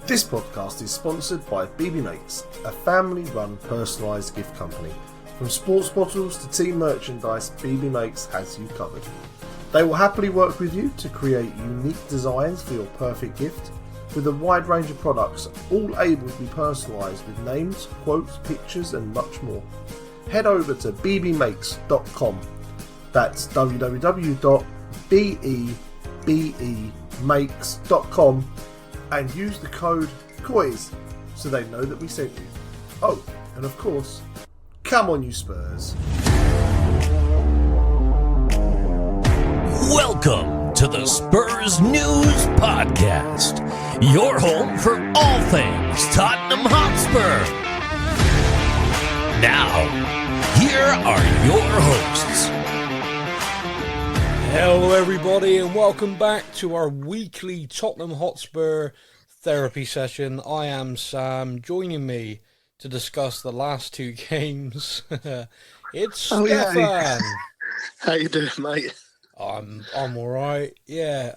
This podcast is sponsored by BB Makes, a family-run personalised gift company. From sports bottles to team merchandise, BB Makes has you covered. They will happily work with you to create unique designs for your perfect gift, with a wide range of products, all able to be personalised with names, quotes, pictures and much more. Head over to bbmakes.com. That's www.bebemakes.com and use the code COIS so they know that we sent you. Oh, and of course, come on you Spurs. Welcome to the Spurs News Podcast, your home for all things Tottenham Hotspur. Now, here are your hosts. Hello everybody and welcome back to our weekly Tottenham Hotspur therapy session. I am Sam. Joining me to discuss the last two games, it's Stefan. Yeah. How you doing, mate? I'm alright, yeah.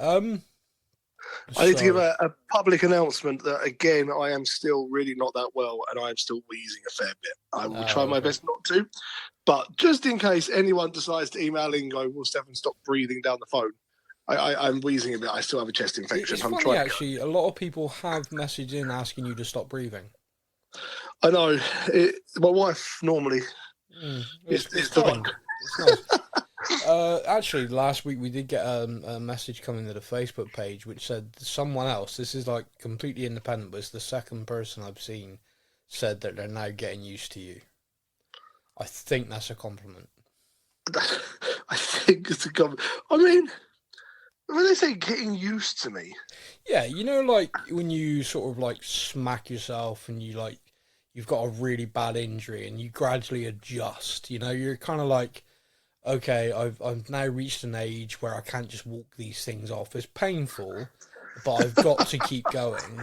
I need to give a public announcement that, again, I am still really not that well and I am still wheezing a fair bit. I will try my best not to, but just in case anyone decides to email in and go, will Stefan stop breathing down the phone? I'm wheezing a bit. I still have a chest infection. It's funny, actually, a lot of people have messaged in asking you to stop breathing. I know. My wife normally is the one. It's nice. Actually, last week we did get a message coming to the Facebook page which said someone else, this is like completely independent, but it's the second person I've seen, said that they're now getting used to you. I think that's a compliment. I think it's a compliment. I mean, when they say getting used to me. Yeah, you know, like when you sort of like smack yourself and you've got a really bad injury and you gradually adjust, you know, you're kind of like, okay, I've now reached an age where I can't just walk these things off. It's painful, but I've got to keep going.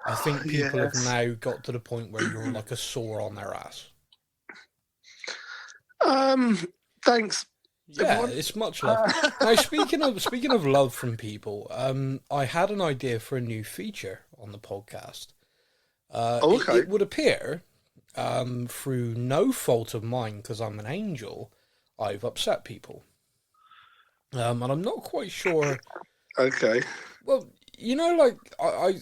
I think people have now got to the point where you're like a sore on their ass. Thanks. Yeah, everyone. It's much love. Now, speaking of love from people, I had an idea for a new feature on the podcast. Okay. It would appear, through no fault of mine, because I'm an angel, I've upset people. And I'm not quite sure. Okay. Well, you know, like I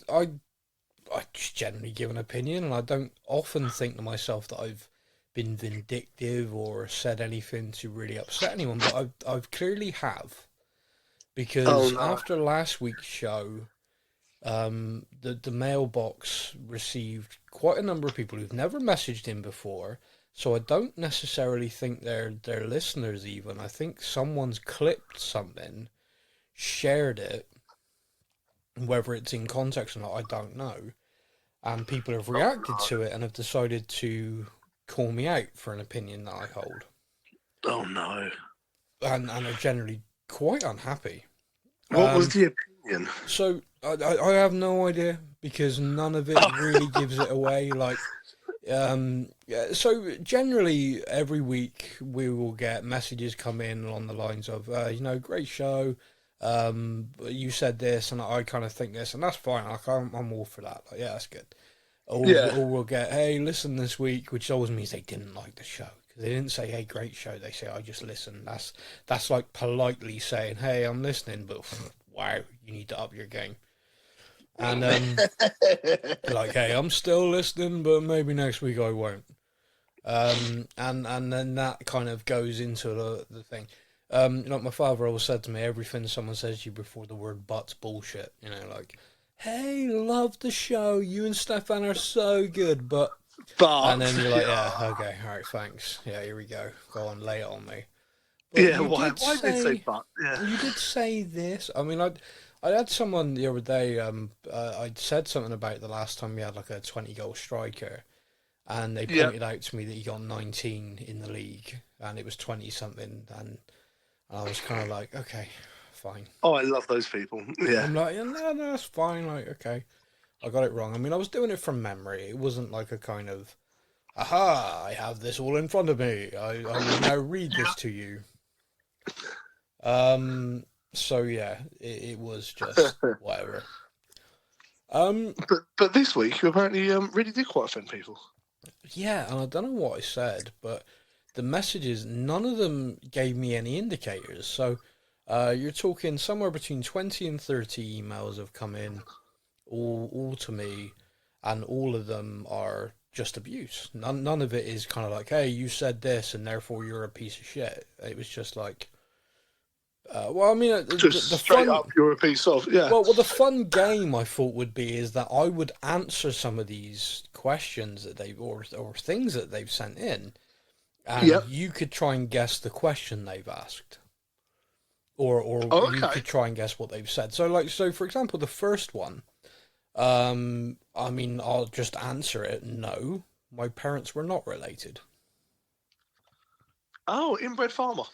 just generally give an opinion, and I don't often think to myself that I've been vindictive or said anything to really upset anyone, but I've clearly have, because after last week's show, the mailbox received quite a number of people who've never messaged in before. So I don't necessarily think they're listeners even. I think someone's clipped something, shared it, whether it's in context or not, I don't know. And people have reacted to it and have decided to call me out for an opinion that I hold. Oh no. And are generally quite unhappy. What was the opinion? So I have no idea, because none of it really gives it away. Like, so generally every week we will get messages come in along the lines of, great show. You said this and I kind of think this, and that's fine. I'm all for that. Like, yeah, that's good. Or we'll get, hey, listen this week, which always means they didn't like the show. Because they didn't say, hey, great show. They say, I just listened. That's like politely saying, hey, I'm listening, but wow, you need to up your game. And like, hey, I'm still listening, but maybe next week I won't. And then that kind of goes into the thing. Like my father always said to me, everything someone says to you before the word but's bullshit. You know, like, hey, love the show. You and Stefan are so good, but... And then you're like, yeah, okay, all right, thanks. Yeah, here we go. Go on, lay it on me. But yeah, why did they say but? Yeah. You did say this. I mean, I had someone the other day, I'd said something about the last time we had like a 20-goal striker, and they pointed out to me that he got 19 in the league, and it was 20-something, and I was kind of like, okay, fine. Oh, I love those people. Yeah. I'm like, no, that's fine. Like, okay, I got it wrong. I mean, I was doing it from memory. It wasn't like a kind of, aha, I have this all in front of me. I will now read this to you. So yeah, it was just whatever. But this week you apparently really did quite offend people. Yeah, and I don't know what I said, but the messages, none of them gave me any indicators. So you're talking somewhere between 20 and 30 emails have come in, all to me, and all of them are just abuse. None of it is kind of like, hey, you said this and therefore you're a piece of shit. It was just like, well, I mean, Just the straight fun, up, you're a piece of, yeah. well, the fun game I thought would be is that I would answer some of these questions that or things that they've sent in, and Yep. you could try and guess the question they've asked, or Oh, you okay. could try and guess what they've said. So for example, the first one, I mean, I'll just answer it. No, my parents were not related. Oh, inbred farmer.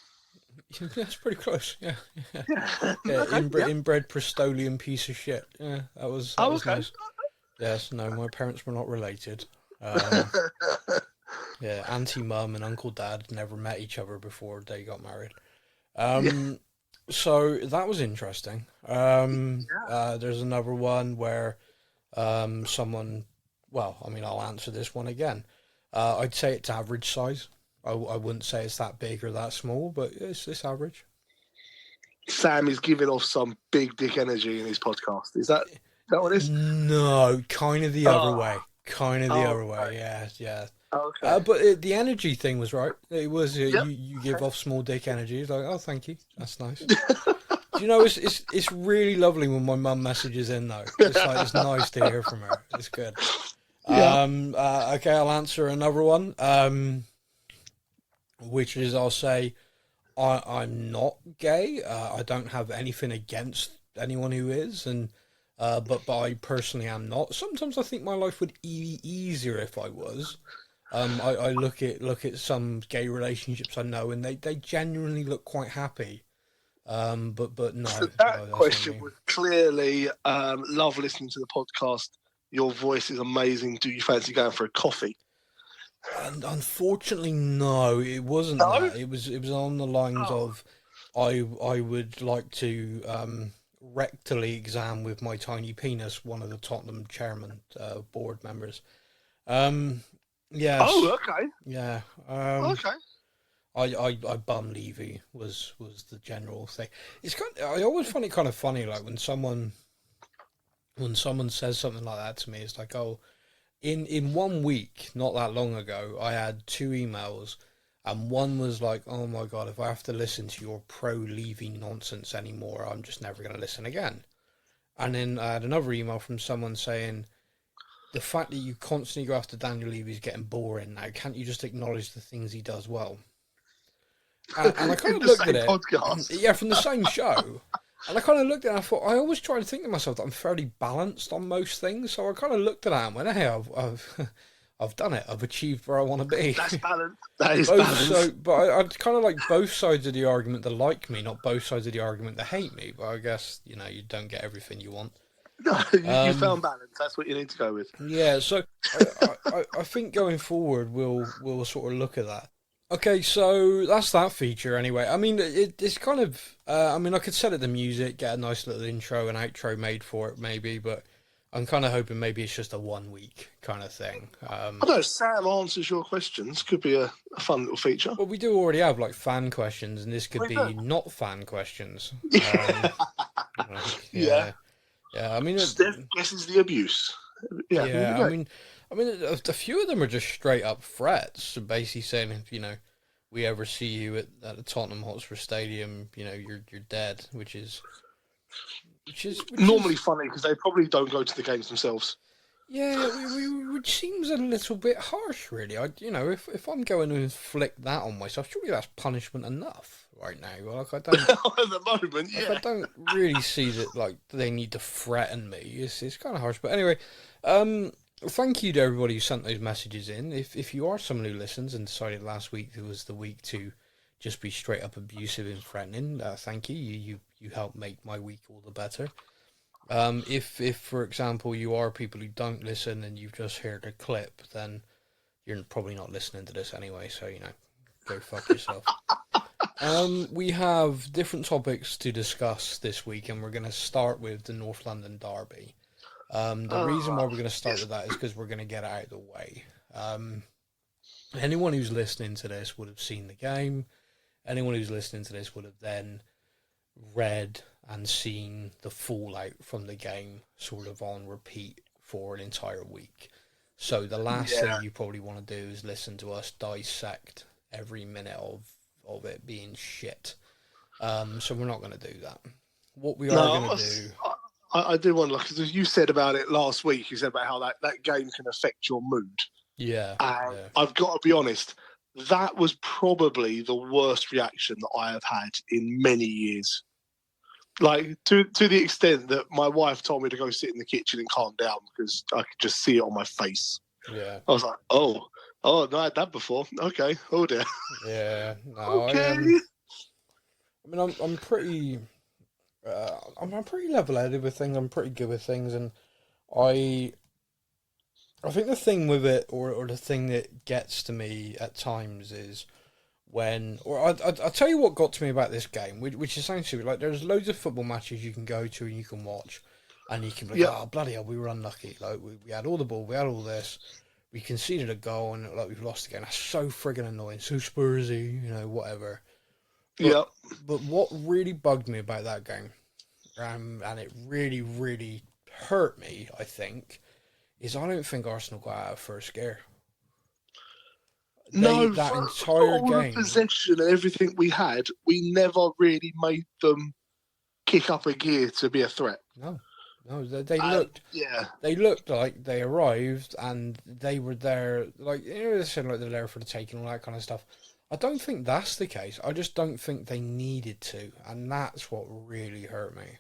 That's pretty close. Yeah, Yeah. yeah. Okay, Inbred Bristolian piece of shit. Yeah, that was okay. nice. Yes, no, my parents were not related. Um, yeah, Auntie Mum and Uncle Dad never met each other before they got married. So that was interesting. There's another one where someone, well, I mean, I'll answer this one again. I'd say it's average size. I wouldn't say it's that big or that small, but it's average. Sam is giving off some big dick energy in his podcast. Is that what it is? No, kind of the other way. Kind of the other okay. way. Yeah. Okay. But the energy thing was right. It was Yep. you give off small dick energy. It's like, oh, thank you, that's nice. Do you know it's really lovely when my mum messages in though. It's nice to hear from her. It's good. Yeah. Okay, I'll answer another one. Which is I'll say I'm not gay. I don't have anything against anyone who is, and but I personally am not. Sometimes I think my life would be easier if I was. I look at some gay relationships I know, and they genuinely look quite happy. But no. So that no, question was clearly love listening to the podcast. Your voice is amazing. Do you fancy going for a coffee? And unfortunately, no, it wasn't No? that. It was on the lines of I would like to rectally exam with my tiny penis one of the Tottenham chairman board members. Yes. Oh, okay. Yeah. Okay. I bum Levy was the general thing. It's I always find it kind of funny, like when someone says something like that to me. It's like, oh, in 1 week, not that long ago, I had 2 emails, and one was like, oh my god, if I have to listen to your pro-Levy nonsense anymore, I'm just never going to listen again. And then I had another email from someone saying, the fact that you constantly go after Daniel Levy is getting boring now. Can't you just acknowledge the things he does well? And I kind of looked at it. Podcast. Yeah, from the same show. And I kind of looked at it and I thought, I always try to think to myself that I'm fairly balanced on most things. So I kind of looked at it and went, hey, I've done it. I've achieved where I want to be. That's balance. That is balance. But I kind of like both sides of the argument that like me, not both sides of the argument that hate me. But I guess, you don't get everything you want. No, you found balance. That's what you need to go with. Yeah, so I think going forward we'll sort of look at that. Okay, so that's that feature anyway. I mean, it's kind of... I mean, I could set it to music, get a nice little intro and outro made for it, maybe, but I'm kind of hoping maybe it's just a 1 week kind of thing. I don't know, Sam answers your questions. Could be a fun little feature. Well, we do already have, like, fan questions, and this could be not fan questions. Yeah. Yeah, I mean... Steph guesses the abuse. Yeah, I mean, a few of them are just straight up threats. So basically saying, if we ever see you at the Tottenham Hotspur Stadium, you're dead, which is normally funny because they probably don't go to the games themselves. Yeah, which seems a little bit harsh, really. If I'm going to inflict that on myself, surely that's punishment enough right now. Like I don't at the moment, yeah. I don't really see that like they need to threaten me. It's kind of harsh, but anyway. Thank you to everybody who sent those messages in. If you are someone who listens and decided last week was the week to just be straight up abusive and threatening, thank you. You helped make my week all the better. If for example you are people who don't listen and you've just heard a clip, then you're probably not listening to this anyway. So go fuck yourself. We have different topics to discuss this week, and we're going to start with the North London Derby. The reason why we're going to start with that is because we're going to get it out of the way. Anyone who's listening to this would have seen the game. Anyone who's listening to this would have then read and seen the fallout from the game sort of on repeat for an entire week. So the last thing you probably want to do is listen to us dissect every minute of it being shit. So we're not going to do that. What we are going to do... I do want to, because you said about it last week, you said about how that game can affect your mood. Yeah. I've got to be honest, that was probably the worst reaction that I have had in many years. Like, to the extent that my wife told me to go sit in the kitchen and calm down because I could just see it on my face. Yeah. I was like, oh, no, I had that before. Okay, oh dear. Yeah. No, okay. I mean, I'm pretty... I'm pretty level-headed with things. I'm pretty good with things, and I think the thing with it, or the thing that gets to me at times, is when, or I'll tell you what got to me about this game, which is essentially like there's loads of football matches you can go to and you can watch, and you can be like, oh bloody hell, we were unlucky. Like we had all the ball, we had all this, we conceded a goal, and like we've lost again. That's so friggin' annoying, so Spursy, whatever. But what really bugged me about that game, and it really, really hurt me, I think, is I don't think Arsenal got out of first gear. That entire game, possession and everything we had, we never really made them kick up a gear to be a threat. No, they looked. They looked like they arrived and they were there. Like they said, like they're there for the taking, all that kind of stuff. I don't think that's the case. I just don't think they needed to, and that's what really hurt me.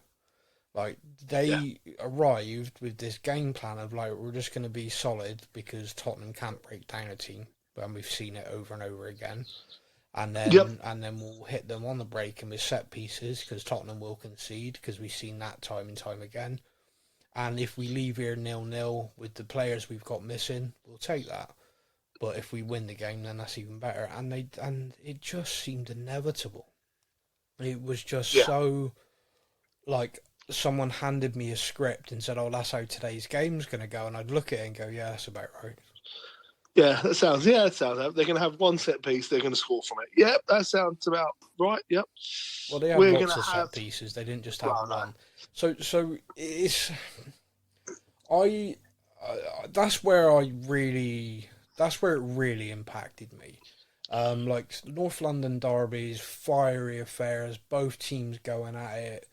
Like, they arrived with this game plan of, like, we're just going to be solid because Tottenham can't break down a team, and we've seen it over and over again. And then we'll hit them on the break and with set pieces because Tottenham will concede because we've seen that time and time again. And if we leave here 0-0 with the players we've got missing, we'll take that. But if we win the game, then that's even better. And it just seemed inevitable. It was just so, like, someone handed me a script and said, oh, that's how today's game's going to go. And I'd look at it and go, yeah, that's about right. Yeah, that sounds. They're going to have one set piece. They're going to score from it. Yep, that sounds about right. Yep. Well, they had lots of set pieces. They didn't just have one. So it's... That's where it really impacted me. Like North London derbies, fiery affairs, both teams going at it.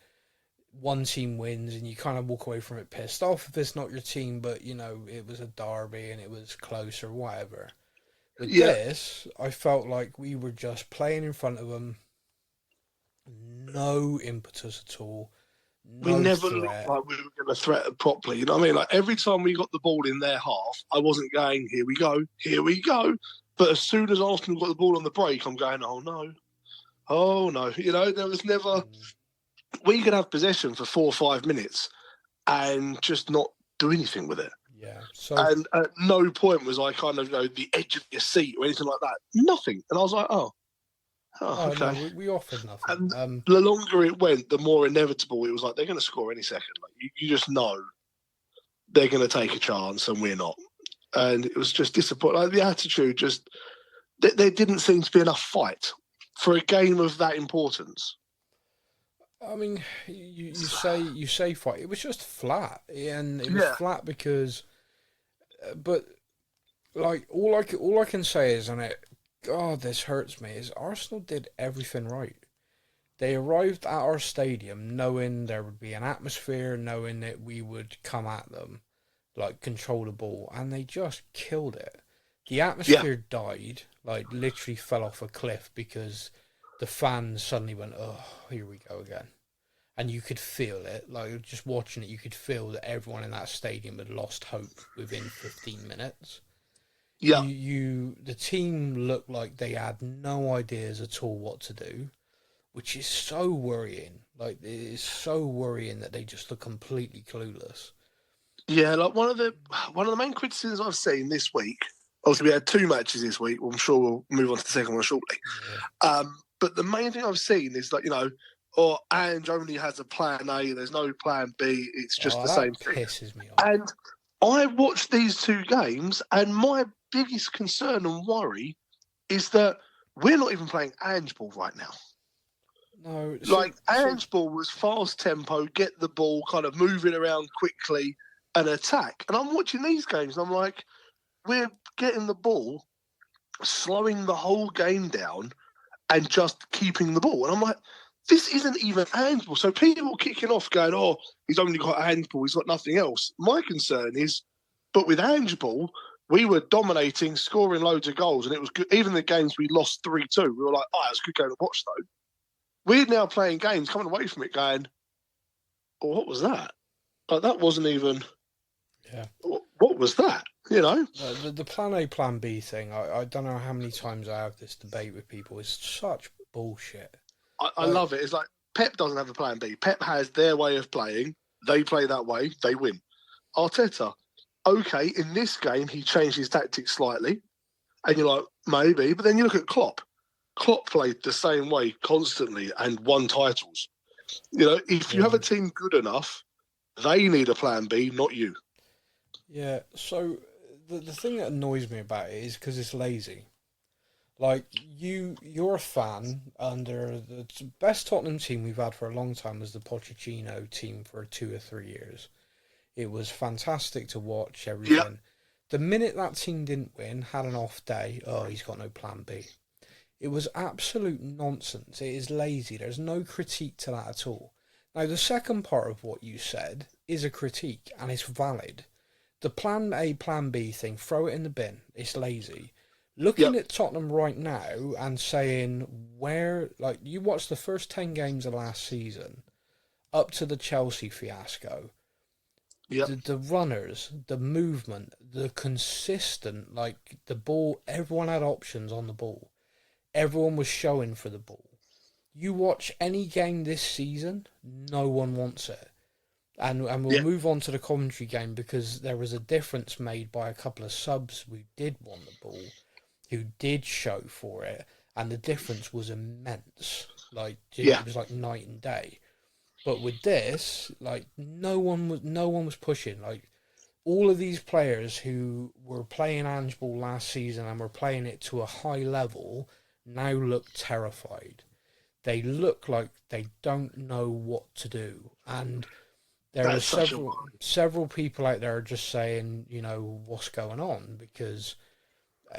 One team wins and you kind of walk away from it pissed off if it's not your team, but it was a derby and it was close or whatever. With this, I felt like we were just playing in front of them. No impetus at all. We never looked like we were going to threaten properly. You know what I mean? Like every time we got the ball in their half, I wasn't going, here we go. But as soon as Arsenal got the ball on the break, I'm going, oh no. There was never... We could have possession for 4 or 5 minutes and just not do anything with it. Yeah. And at no point was I kind of, the edge of your seat or anything like that. Nothing. And I was like, okay. No, we offered nothing. And the longer it went, the more inevitable it was. Like they're going to score any second. Like you just know they're going to take a chance, and we're not. And it was just disappointing. Like the attitude, just there didn't seem to be enough fight for a game of that importance. I mean, you say fight. It was just flat, and it was flat because. But like all I can say is, and it. God, this hurts me, is Arsenal did everything right. They arrived at our stadium knowing there would be an atmosphere, knowing that we would come at them, like control the ball, and they just killed it. The atmosphere died, like literally fell off a cliff because the fans suddenly went, oh, here we go again. And you could feel it, like just watching it, you could feel that everyone in that stadium had lost hope within 15 minutes. Yeah, the team looked like they had no ideas at all what to do, which is so worrying. Like it is so worrying that they just look completely clueless. Yeah, like one of the main criticisms I've seen this week. Obviously, we had 2 matches this week. Well, I'm sure we'll move on to the second one shortly. Yeah. But the main thing I've seen is like or Ange only has a plan A, there's no plan B, it's just the same thing. Pisses me off. And I watched these two games, and my biggest concern and worry is that we're not even playing Ange ball right now. No, Ange ball was fast tempo, get the ball, kind of moving around quickly and attack. And I'm watching these games, and I'm like, we're getting the ball, slowing the whole game down, and just keeping the ball. And I'm like, this isn't even handball. So people kicking off going, oh, he's only got handball, he's got nothing else. My concern is, but with handball, we were dominating, scoring loads of goals, and it was good. Even the games we lost 3-2, we were like, oh, it's a good game to watch, though. We're now playing games, coming away from it going, oh, what was that? Like, that wasn't even... Yeah. What was that? You know? The plan A, plan B thing, I don't know how many times I have this debate with people. It's such bullshit. I love it. It's like Pep doesn't have a plan B. Pep has their way of playing. They play that way. They win. Arteta, okay, in this game, he changed his tactics slightly. And you're like, maybe. But then you look at Klopp. Klopp played the same way constantly and won titles. You know, if you have a team good enough, they need a plan B, not you. Yeah, so the thing that annoys me about it is because it's lazy. Like, you're a fan under the best Tottenham team we've had for a long time was the Pochettino team for 2 or 3 years. It was fantastic to watch, everything. Yep. The minute that team didn't win, had an off day, oh, he's got no plan B. It was absolute nonsense. It is lazy. There's no critique to that at all. Now, the second part of what you said is a critique, and it's valid. The plan A, plan B thing, throw it in the bin. It's lazy. Looking at Tottenham right now and saying where, like, you watch the first 10 games of last season up to the Chelsea fiasco. The runners, the movement, the consistent, like, the ball, everyone had options on the ball. Everyone was showing for the ball. You watch any game this season, no one wants it. And we'll move on to the Coventry game because there was a difference made by a couple of subs who did want the ball, who did show for it, and the difference was immense. Like, it was like night and day. But with this, like, no one was pushing. Like, all of these players who were playing Ange ball last season and were playing it to a high level now look terrified. They look like they don't know what to do. And there are several people out there just saying, you know, what's going on? Because,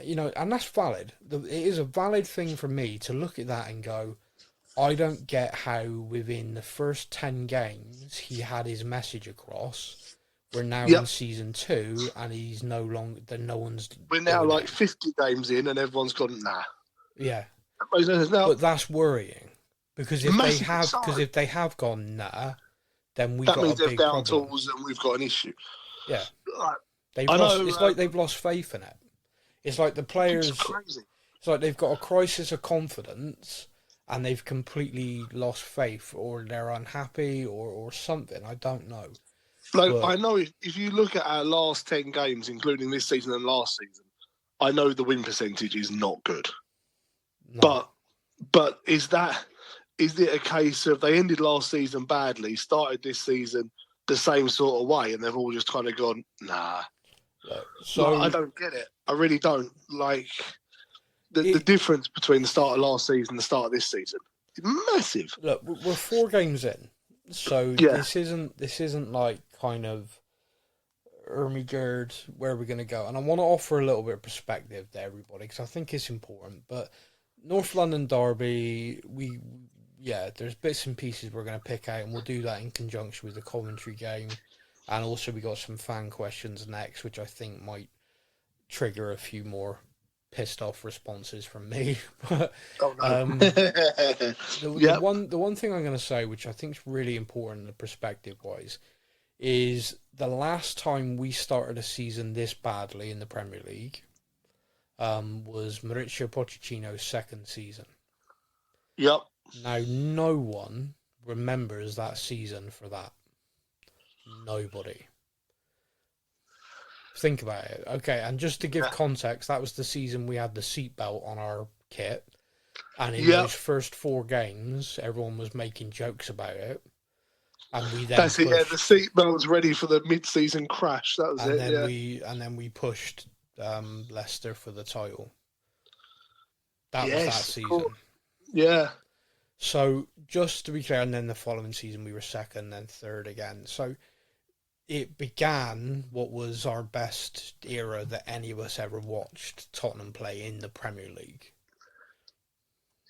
you know, and that's valid. It is a valid thing for me to look at that and go, I don't get how within the first 10 games he had his message across. We're now in season 2 and he's no longer, we're now like 50 games in and everyone's gone, nah. Yeah. But that's worrying. Because if they have gone, nah, then we've got a big problem. That means they're down tools and we've got an issue. Yeah. It's like they've lost faith in it. It's like the players... It's crazy. It's like they've got a crisis of confidence and they've completely lost faith, or they're unhappy, or something. I don't know. I know if you look at our last 10 games, including this season and last season, I know the win percentage is not good. No. But is it a case of they ended last season badly, started this season the same sort of way, and they've all just kind of gone, nah. So I don't get it. I really don't. Like, the difference between the start of last season and the start of this season is massive. Look, we're 4 games in, so this isn't like kind of Ermigerd, where we're going to go. And I want to offer a little bit of perspective to everybody because I think it's important. But North London Derby, there's bits and pieces we're going to pick out, and we'll do that in conjunction with the Coventry game. And also we got some fan questions next, which I think might trigger a few more pissed off responses from me. But the one thing I'm going to say, which I think is really important perspective wise, is the last time we started a season this badly in the Premier League was Mauricio Pochettino's second season. Yep. Now, no one remembers that season for that. Nobody. Think about it. Okay, and just to give context, that was the season we had the seatbelt on our kit. And in those first 4 games, everyone was making jokes about it. And we then That's it. Yeah, the seatbelt was ready for the mid-season crash. That was and it. then we pushed Leicester for the title. That was that season. Yeah. So just to be clear, and then the following season we were second, then third again. So it began what was our best era that any of us ever watched Tottenham play in the Premier League.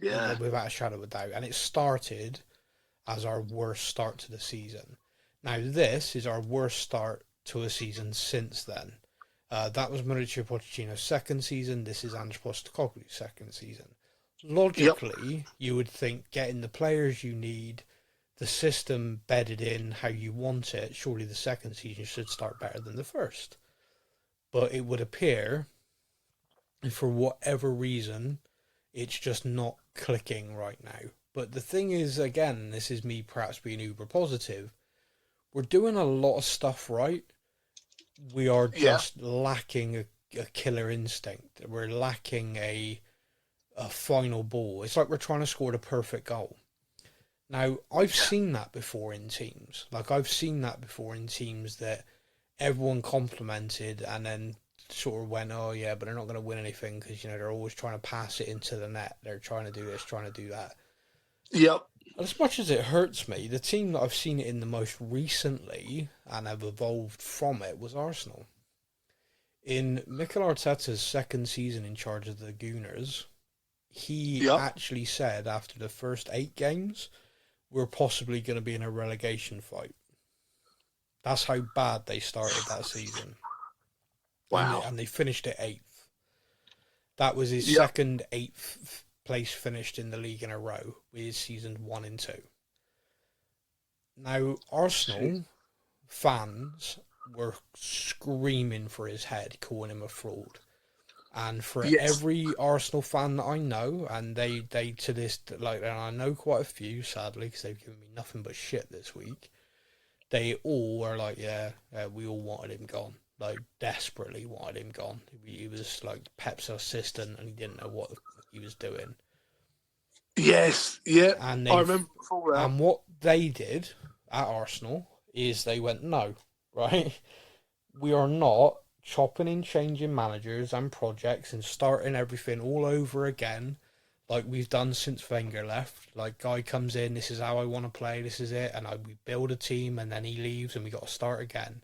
Yeah. Without a shadow of a doubt. And it started as our worst start to the season. Now this is our worst start to a season since then. That was Mauricio Pochettino's second season. This is Ange Postecoglou's second season. Logically, you would think getting the players you need, the system bedded in how you want it, surely the second season should start better than the first. But it would appear, for whatever reason, it's just not clicking right now. But the thing is, again, this is me perhaps being uber positive, we're doing a lot of stuff right. We are just lacking a killer instinct. We're lacking a final ball. It's like we're trying to score the perfect goal. Now, I've seen that before in teams. Like, I've seen that before in teams that everyone complimented and then sort of went, oh, yeah, but they're not going to win anything because, you know, they're always trying to pass it into the net. They're trying to do this, trying to do that. Yep. As much as it hurts me, the team that I've seen it in the most recently and have evolved from it was Arsenal. In Mikel Arteta's second season in charge of the Gooners, he actually said after the first 8 games, we're possibly going to be in a relegation fight. That's how bad they started that season. Wow. And they finished at 8th. That was his second 8th place finished in the league in a row with seasons 1 and 2. Now, Arsenal fans were screaming for his head, calling him a fraud. And for every Arsenal fan that I know, and they to this, like, and I know quite a few, sadly, because they've given me nothing but shit this week, they all are like, we all wanted him gone. Like, desperately wanted him gone. He was, like, Pep's assistant, and he didn't know what he was doing. Yes, yeah, and I remember before that. And what they did at Arsenal is they went, no, right? We are not chopping and changing managers and projects and starting everything all over again like we've done since Wenger left. Like, guy comes in, this is how I want to play, this is it, and we build a team, and then he leaves and we got to start again.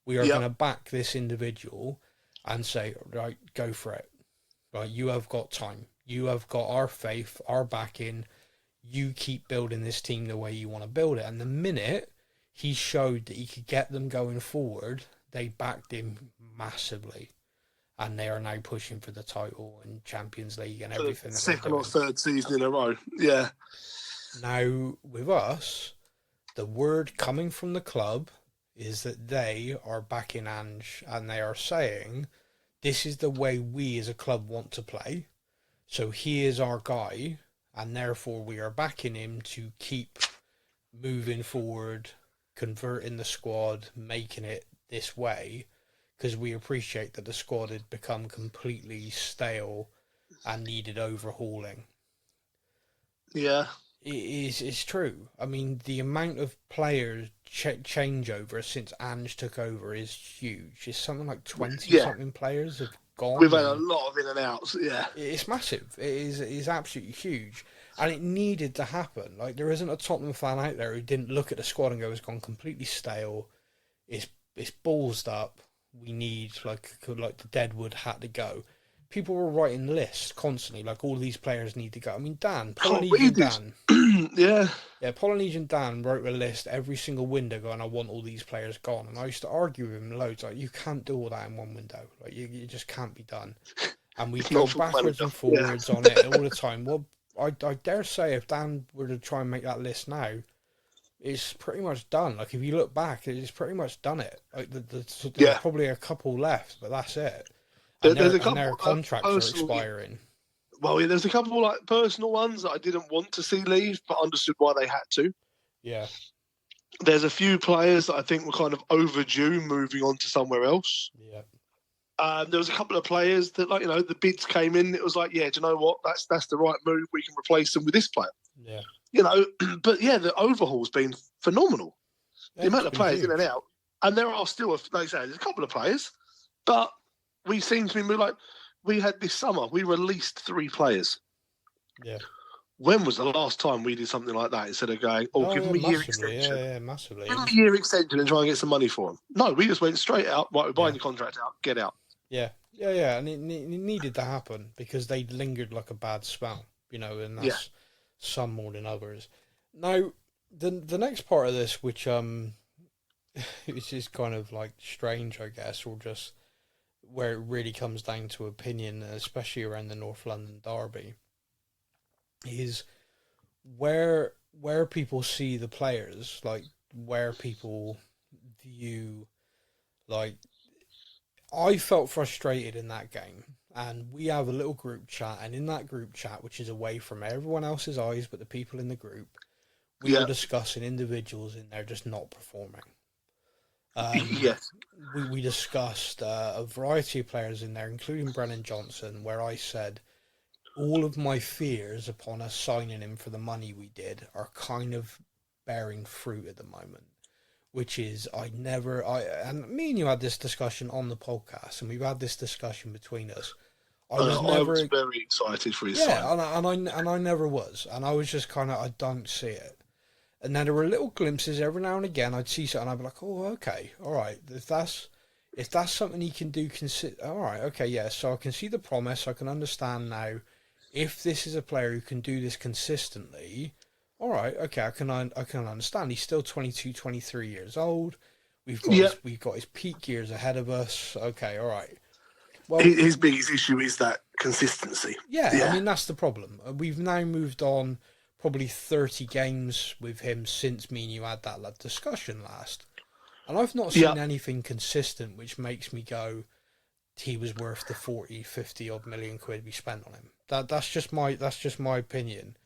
We are going to back this individual and say, right, go for it. Right, you have got time. You have got our faith, our backing. You keep building this team the way you want to build it. And the minute he showed that he could get them going forward, they backed him massively. And they are now pushing for the title and Champions League and everything. Second or third season in a row, yeah. Now, with us, the word coming from the club is that they are backing Ange and they are saying, this is the way we as a club want to play. So he is our guy, and therefore we are backing him to keep moving forward, converting the squad, making it this way, because we appreciate that the squad had become completely stale and needed overhauling. Yeah. It's true. I mean, the amount of players changeover since Ange took over is huge. It's something like 20-something players have gone. We've had a lot of in and outs, yeah. It's massive. It is absolutely huge. And it needed to happen. Like, there isn't a Tottenham fan out there who didn't look at the squad and go, it's gone completely stale. It's ballsed up. We need, like the Deadwood had to go. People were writing lists constantly, like, all these players need to go. I mean, Polynesian Dan. Yeah, Polynesian Dan wrote a list every single window going, I want all these players gone. And I used to argue with him loads, like, you can't do all that in one window. Like, you just can't be done. And we'd go backwards and forwards on it all the time. Well, I dare say if Dan were to try and make that list now, it's pretty much done. Like, if you look back, it's pretty much done it. Like, there's probably a couple left, but that's it. And there's a couple, and their contracts are expiring. Well, yeah, there's a couple like personal ones that I didn't want to see leave, but understood why they had to. Yeah. There's a few players that I think were kind of overdue moving on to somewhere else. Yeah. There was a couple of players that, like, the bids came in. It was like, yeah, do you know what? That's the right move. We can replace them with this player. Yeah. But yeah, the overhaul's been phenomenal. Yeah, the amount of players huge. in and out, and there are still, like I say, there's a couple of players, but we seem to be like, we had this summer, we released 3 players. Yeah. When was the last time we did something like that instead of going, give them a year extension? Yeah, massively. Give them a year extension and try and get some money for them. No, we just went straight out, right, we're buying the contract out, get out. Yeah, and it needed to happen because they lingered like a bad smell, and that's some more than others. Now, the next part of this, which which is kind of like strange, I guess, or just where it really comes down to opinion, especially around the North London derby, is where people see the players, like where people view, like, I felt frustrated in that game, and we have a little group chat, and in that group chat, which is away from everyone else's eyes but the people in the group, we were discussing individuals in there just not performing. Yes. We discussed a variety of players in there, including Brennan Johnson, where I said all of my fears upon us signing him for the money we did are kind of bearing fruit at the moment. Which is, and me and you had this discussion on the podcast, and we've had this discussion between us. I was very excited for his sign. Yeah, and I never was. And I was just kind of, I don't see it. And then there were little glimpses every now and again. I'd see something, and I'd be like, oh, okay, all right. If that's something he can do, all right, okay, yeah. So I can see the promise. I can understand now. If this is a player who can do this consistently, all right, okay, I can understand. He's still 22, 23 years old. We've got his peak years ahead of us. Okay, all right. Well, his biggest issue is that consistency. Yeah, I mean, that's the problem. We've now moved on probably 30 games with him since me and you had that discussion last. And I've not seen anything consistent which makes me go, he was worth the 40, 50 odd million quid we spent on him. That's just my opinion.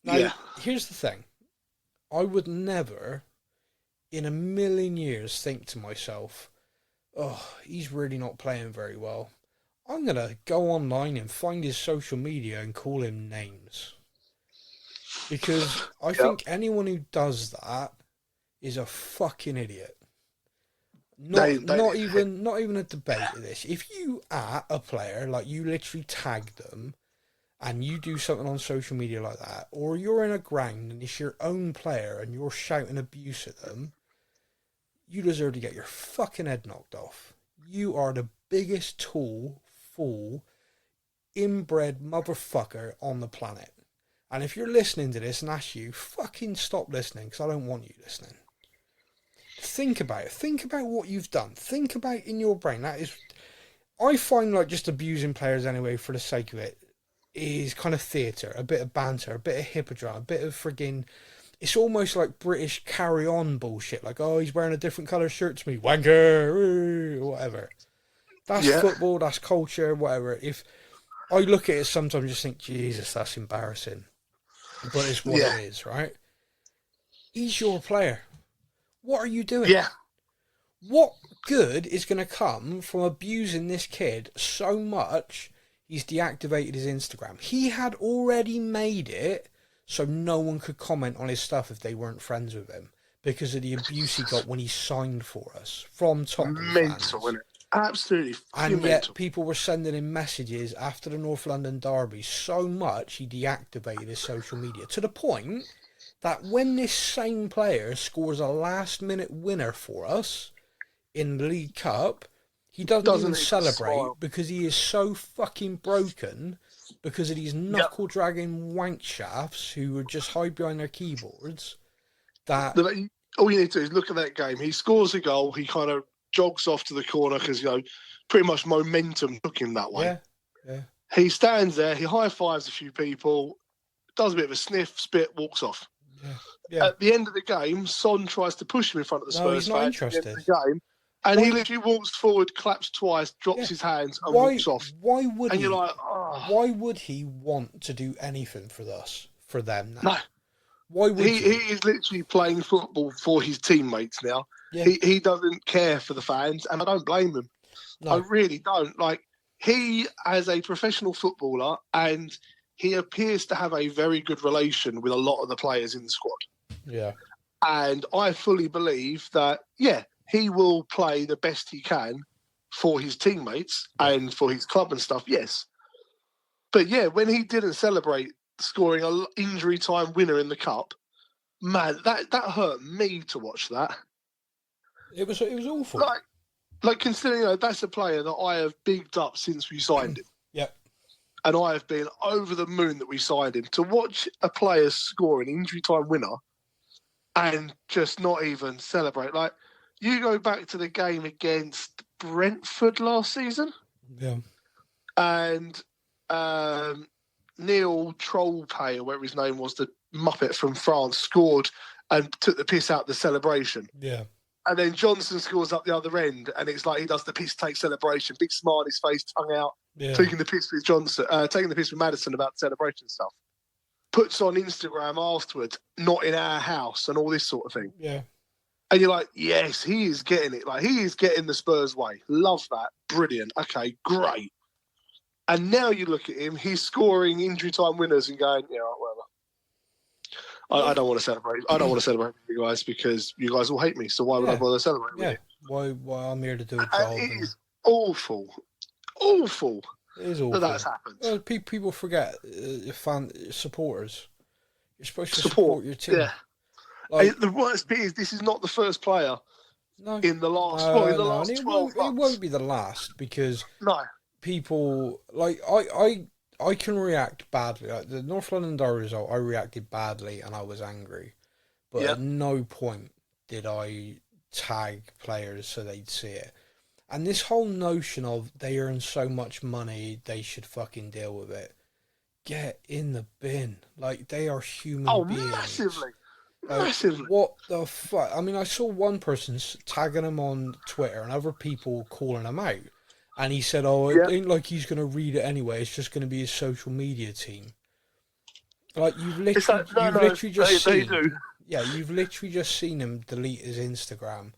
Now, here's the thing. I would never, in a million years, think to myself, oh, he's really not playing very well. I'm going to go online and find his social media and call him names. Because I think anyone who does that is a fucking idiot. Not even a debate of this. If you at a player, like you literally tag them, and you do something on social media like that, or you're in a ground and it's your own player and you're shouting abuse at them, you deserve to get your fucking head knocked off. You are the biggest fool, inbred motherfucker on the planet. And if you're listening to this, and that's you, fucking stop listening, because I don't want you listening. Think about it. Think about what you've done. Think about in your brain. That is, I find like just abusing players anyway for the sake of it is kind of theatre, a bit of banter, a bit of hippodrome, a bit of friggin', it's almost like British carry-on bullshit, like, oh, he's wearing a different colour shirt to me, wanker, or whatever. That's football, that's culture, whatever. If I look at it sometimes and just think, Jesus, that's embarrassing. But it's what it is, right? He's your player. What are you doing? Yeah. What good is going to come from abusing this kid so much he's deactivated his Instagram? He had already made it so no one could comment on his stuff if they weren't friends with him because of the abuse he got when he signed for us from Tottenham fans. Isn't it? Absolutely. And yet people were sending him messages after the North London derby so much he deactivated his social media, to the point that when this same player scores a last-minute winner for us in the League Cup, he doesn't even celebrate because he is so fucking broken because of these knuckle-dragging wank shafts who are just hide behind their keyboards. That all you need to do is look at that game. He scores a goal. He kind of jogs off to the corner because, pretty much momentum took him that way. Yeah. He stands there. He high-fives a few people, does a bit of a sniff, spit, walks off. Yeah. At the end of the game, Son tries to push him in front of the Spurs he's not fans interested. at the end of the game, and he literally walks forward, claps twice, drops his hands, and walks off. Why would and he? You're like, oh. Why would he want to do anything for them now? No. Why would he is literally playing football for his teammates now. Yeah. He doesn't care for the fans, and I don't blame him. No. I really don't. Like, he, as a professional footballer, and he appears to have a very good relation with a lot of the players in the squad. Yeah. And I fully believe that, he will play the best he can for his teammates and for his club and stuff, yes. But when he didn't celebrate scoring an injury time winner in the cup, man, that hurt me to watch that. It was awful. Like considering that's a player that I have bigged up since we signed him. Yep. And I have been over the moon that we signed him. To watch a player score an injury time winner and just not even celebrate. Like, you go back to the game against Brentford last season. Yeah. And Neil Trollpay, or whatever his name was, the Muppet from France, scored and took the piss out of the celebration. Yeah. And then Johnson scores up the other end, and it's like he does the piss take celebration, big smile on his face, tongue out, taking the piss with Johnson, taking the piss with Maddison about the celebration stuff. Puts on Instagram afterwards, not in our house, and all this sort of thing. Yeah. And you're like, yes, he is getting it. Like, he is getting the Spurs way. Love that. Brilliant. Okay, great. And now you look at him, he's scoring injury time winners and going, whatever. I don't want to celebrate. I don't want to celebrate with you guys because you guys will hate me. So why would I bother celebrating with you? Why I'm here to do a job. And it is awful. Awful. It is awful. That's happened. Well, people forget, supporters. You're supposed to support your team. Yeah. Like, the worst bit is this is not the first player in the last 12 months. It won't be the last because no. People like I can react badly. Like the North London Derby result, I reacted badly and I was angry, but at no point did I tag players so they'd see it. And this whole notion of they earn so much money, they should fucking deal with it. Get in the bin. Like, they are human beings. Massively. Massively. What the fuck? I mean, I saw one person tagging him on Twitter and other people calling him out. And he said, it ain't like he's going to read it anyway. It's just going to be his social media team. Like, you've literally just seen him delete his Instagram.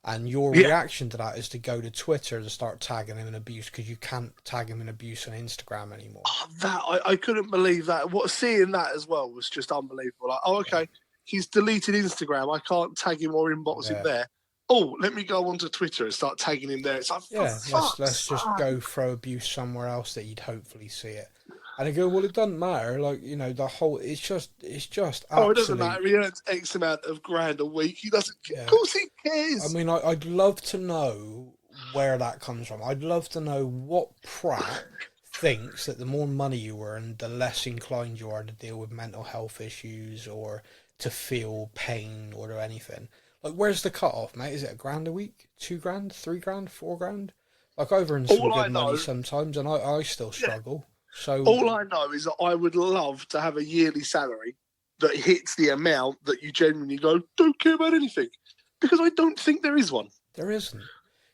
And your reaction to that is to go to Twitter and start tagging him in abuse because you can't tag him in abuse on Instagram anymore. I couldn't believe that. Seeing that as well was just unbelievable. Like, okay, he's deleted Instagram. I can't tag him or inbox him there. Oh, let me go onto Twitter and start tagging him there. It's like, let's just go throw abuse somewhere else that you'd hopefully see it. And I go, well, it doesn't matter. Like, the whole, it's just absolutely... it doesn't matter. He earns X amount of grand a week. He doesn't... Of course he cares. I mean, I'd love to know where that comes from. I'd love to know what prat thinks that the more money you earn, the less inclined you are to deal with mental health issues or to feel pain or anything. Like, where's the cut-off, mate? Is it $1,000 a week? $2,000? $3,000? $4,000? Like, I've earned some good money sometimes, and I still struggle. So all I know is that I would love to have a yearly salary that hits the amount that you genuinely go, don't care about anything. Because I don't think there is one. There isn't.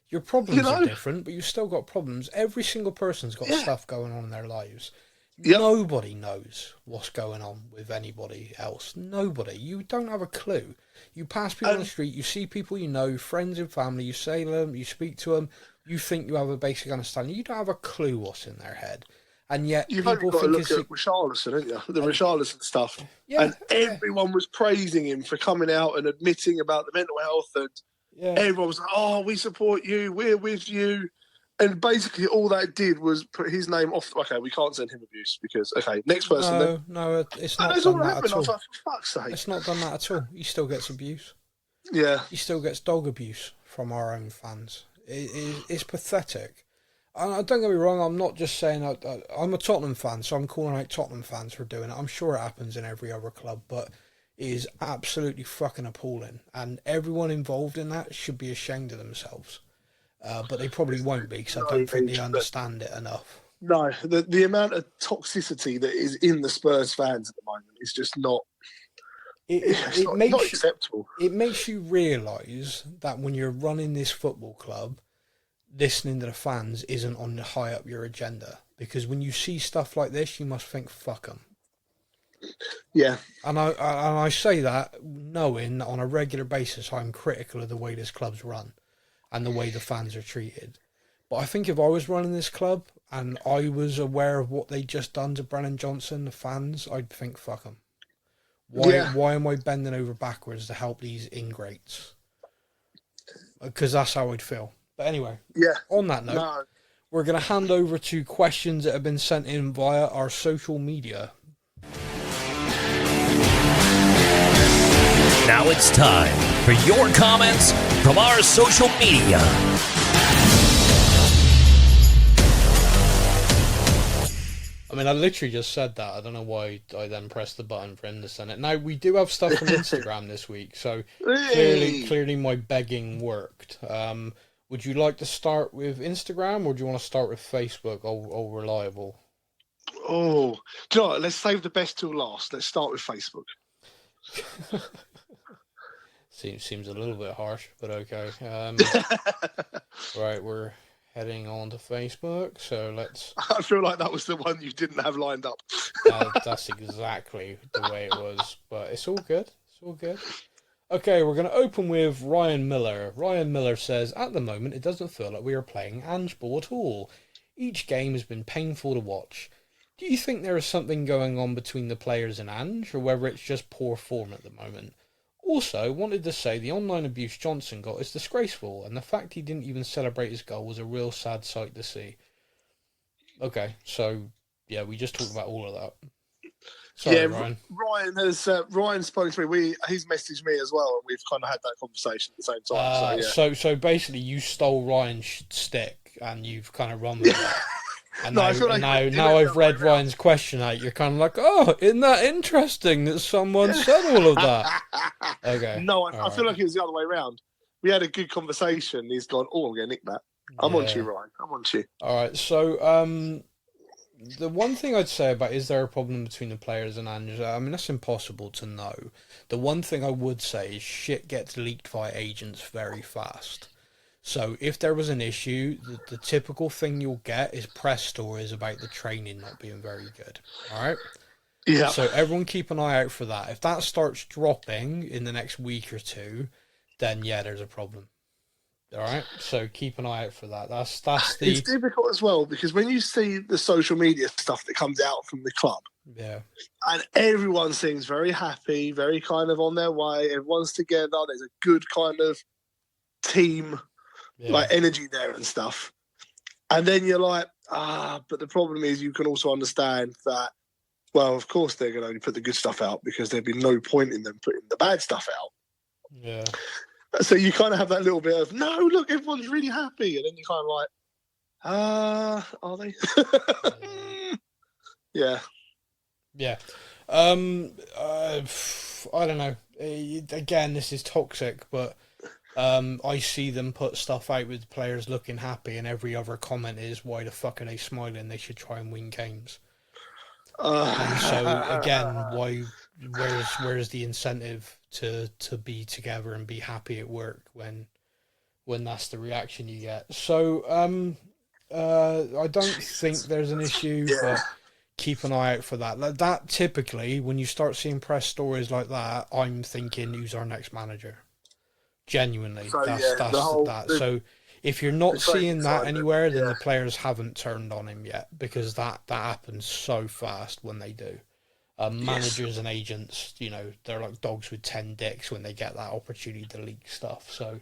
Your problems are different, but you've still got problems. Every single person's got stuff going on in their lives. Yep. Nobody knows what's going on with anybody else. Nobody. You don't have a clue. You pass people on the street, you see people you know, friends and family, you say to them, you speak to them, you think you have a basic understanding. You don't have a clue what's in their head. And yet you've people got to think look at Richarlison, haven't you? The Richarlison stuff. Yeah, and everyone was praising him for coming out and admitting about the mental health. And everyone was like, oh, we support you. We're with you. And basically all that did was put his name off. Okay, we can't send him abuse because, next person. No, it's not done that at all. I was like, for fuck's sake. It's not done that at all. He still gets abuse. Yeah. He still gets dog abuse from our own fans. It's pathetic. And don't get me wrong, I'm not just saying I'm a Tottenham fan, so I'm calling out Tottenham fans for doing it. I'm sure it happens in every other club, but it is absolutely fucking appalling. And everyone involved in that should be ashamed of themselves. But they probably won't be because I don't think they understand it enough. No, the amount of toxicity that is in the Spurs fans at the moment is just not... It's not acceptable. It makes you realise that when you're running this football club, listening to the fans isn't on the high up your agenda, because when you see stuff like this you must think fuck them. Yeah. And I say that knowing that on a regular basis I'm critical of the way this club's run and the way the fans are treated, But I think if I was running this club and I was aware of what they just done to Brennan Johnson, the fans, I'd think, fuck them. Why am I bending over backwards to help these ingrates? Because that's how I'd feel. But anyway, on that note, we're going to hand over to questions that have been sent in via our social media. Now it's time for your comments from our social media. I mean, I literally just said that. I don't know why I then pressed the button for him to send it. Now, we do have stuff from Instagram this week, so clearly my begging worked. Would you like to start with Instagram, or do you want to start with Facebook? All reliable. Oh, do you know what? Let's save the best till last. Let's start with Facebook. Seems a little bit harsh, but okay. Right, we're heading on to Facebook, so let's... I feel like that was the one you didn't have lined up. That's exactly the way it was, but it's all good. It's all good. Okay, we're going to open with Ryan Miller. Ryan Miller says, at the moment, it doesn't feel like we are playing Ange ball at all. Each game has been painful to watch. Do you think there is something going on between the players and Ange, or whether it's just poor form at the moment? Also, wanted to say the online abuse Johnson got is disgraceful, and the fact he didn't even celebrate his goal was a real sad sight to see. Okay, so, yeah, we just talked about all of that. Sorry, Ryan. Ryan spoke to me. He's messaged me as well, and we've kind of had that conversation at the same time. So basically, you stole Ryan's stick, and you've kind of run with it. And now I've read Ryan's question out, you're kind of like, oh, isn't that interesting that someone said all of that? Okay. No, I feel like it was the other way around. We had a good conversation. He's gone, oh, I'm going to nick that. I'm on to you, Ryan. I'm on to you. All right. So the one thing I'd say about is there a problem between the players and Ange? I mean, that's impossible to know. The one thing I would say is shit gets leaked via agents very fast. So if there was an issue, the typical thing you'll get is press stories about the training not being very good. All right? Yeah. So everyone keep an eye out for that. If that starts dropping in the next week or two, then yeah, there's a problem. All right? So keep an eye out for that. That's the... It's difficult as well, because when you see the social media stuff that comes out from the club, yeah, and everyone seems very happy, very kind of on their way, everyone's together, there's a good kind of team... like energy there and stuff. And then you're like, but the problem is you can also understand that, well, of course they're going to only put the good stuff out because there'd be no point in them putting the bad stuff out. Yeah. So you kind of have that little bit of, no, look, everyone's really happy. And then you're kind of like, are they? Yeah. Yeah. I don't know. Again, this is toxic, but I see them put stuff out with players looking happy, and every other comment is, why the fuck are they smiling? They should try and win games. And so, again, where's the incentive to be together and be happy at work when that's the reaction you get? So, I don't think there's an issue, but keep an eye out for that. Like that, typically, when you start seeing press stories like that, I'm thinking, who's our next manager? Genuinely, so, So if you're not seeing that anywhere, then the players haven't turned on him yet, because that happens so fast when they do. Managers and agents, they're like dogs with 10 dicks when they get that opportunity to leak stuff. So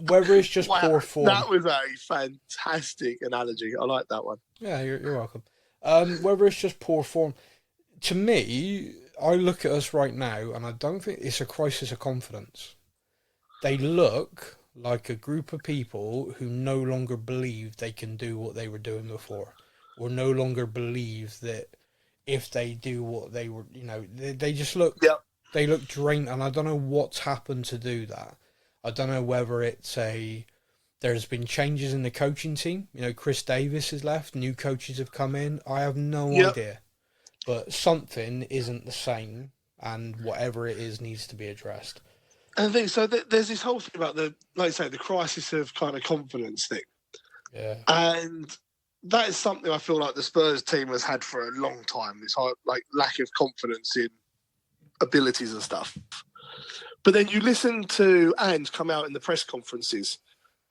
whether it's just poor form, that was a fantastic analogy. I like that one. Yeah, you're welcome. Whether it's just poor form, to me, I look at us right now, and I don't think it's a crisis of confidence. They look like a group of people who no longer believe they can do what they were doing before, or no longer believe that if they do what they were, they just look, they look drained, and I don't know what's happened to do that. I don't know whether there's been changes in the coaching team. Chris Davis has left, new coaches have come in. I have no idea. But something isn't the same, and whatever it is needs to be addressed. And I think so. There's this whole thing about the crisis of kind of confidence thing. Yeah. And that is something I feel like the Spurs team has had for a long time. This whole lack of confidence in abilities and stuff. But then you listen to Ange come out in the press conferences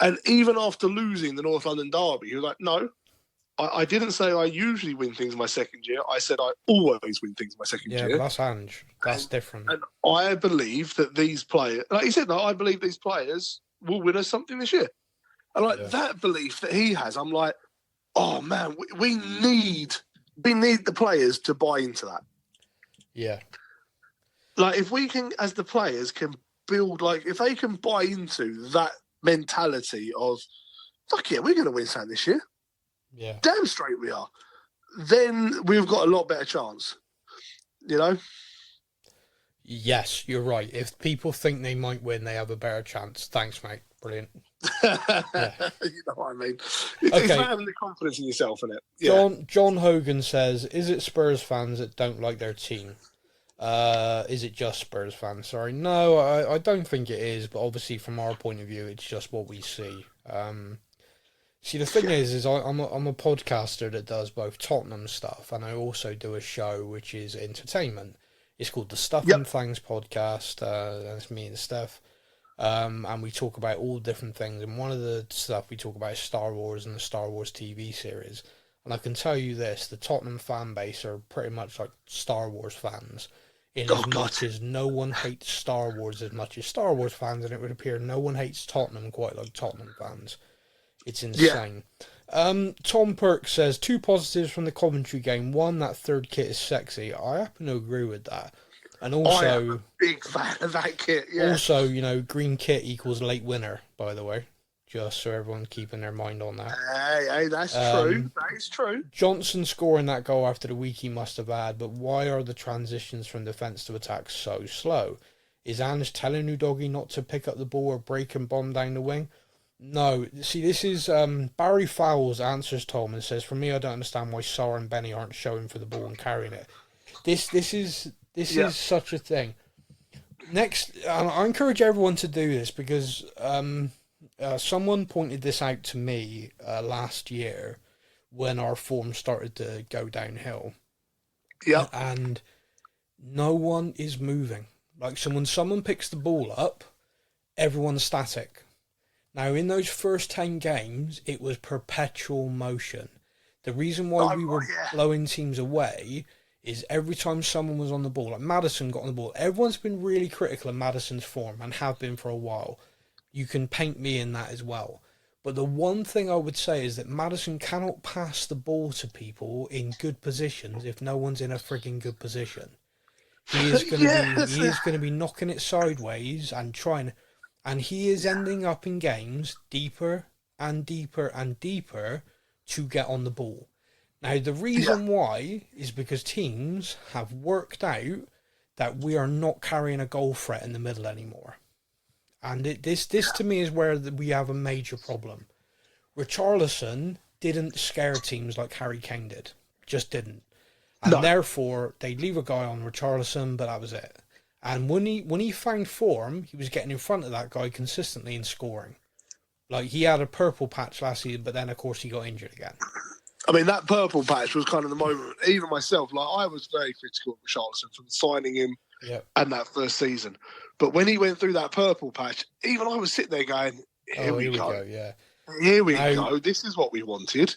And even after losing the North London derby, he was like, no, I didn't say I usually win things my second year. I said I always win things my second year. Yeah, that's Ange. That's different. And I believe that these players, like he said, no, I believe these players will win us something this year. And that belief that he has, I'm like, oh man, we need the players to buy into that. Yeah. Like if we can, as the players can build, like if they can buy into that mentality of, fuck yeah, we're going to win something this year. Yeah. Damn straight we are. Then we've got a lot better chance. You know? Yes, you're right. If people think they might win, they have a better chance. Thanks, mate. Brilliant. Yeah. You know what I mean? It's about having the confidence in yourself, isn't it? Yeah. John Hogan says, is it Spurs fans that don't like their team? Is it just Spurs fans? Sorry. No, I don't think it is, but obviously from our point of view, it's just what we see. See, the thing is I'm a podcaster that does both Tottenham stuff, and I also do a show which is entertainment. It's called the Stuff and Things podcast. That's me and Steph. And we talk about all different things. And one of the stuff we talk about is Star Wars and the Star Wars TV series. And I can tell you this, the Tottenham fan base are pretty much like Star Wars fans. Much as no one hates Star Wars as much as Star Wars fans, and it would appear no one hates Tottenham quite like Tottenham fans. It's insane. Yeah. Tom Perk says, 2 positives from the Coventry game. 1, that third kit is sexy. I happen to agree with that. And also, I am a big fan of that kit, yeah. Also, green kit equals late winner, by the way. Just so everyone's keeping their mind on that. Hey, that's true. That is true. Johnson scoring that goal after the week he must have had, but why are the transitions from defence to attack so slow? Is Ange telling Udogie not to pick up the ball or break and bomb down the wing? No. See, this is Barry Fowles answers Tom and says, for me, I don't understand why Sarr and Benny aren't showing for the ball and carrying it. This is such a thing. Next, I encourage everyone to do this because someone pointed this out to me last year when our form started to go downhill. Yeah. And no one is moving. Like, so when someone picks the ball up, everyone's static. Now, in those first 10 games, it was perpetual motion. The reason why we were blowing teams away is every time someone was on the ball, like Maddison got on the ball, everyone's been really critical of Maddison's form and have been for a while. You can paint me in that as well. But the one thing I would say is that Maddison cannot pass the ball to people in good positions if no one's in a frigging good position. He is going to be knocking it sideways and trying, and he is ending up in games deeper and deeper and deeper to get on the ball. Now, the reason why is because teams have worked out that we are not carrying a goal threat in the middle anymore. And this to me is where we have a major problem. Richarlison didn't scare teams like Harry Kane did. Just didn't. And therefore, they'd leave a guy on Richarlison, but that was it. And when he found form, he was getting in front of that guy consistently and scoring. Like, he had a purple patch last season, but then, of course, he got injured again. I mean, that purple patch was kind of the moment, even myself, like, I was very critical of Richarlison from signing him and that first season. But when he went through that purple patch, even I was sitting there going, here we go. Here we go. This is what we wanted.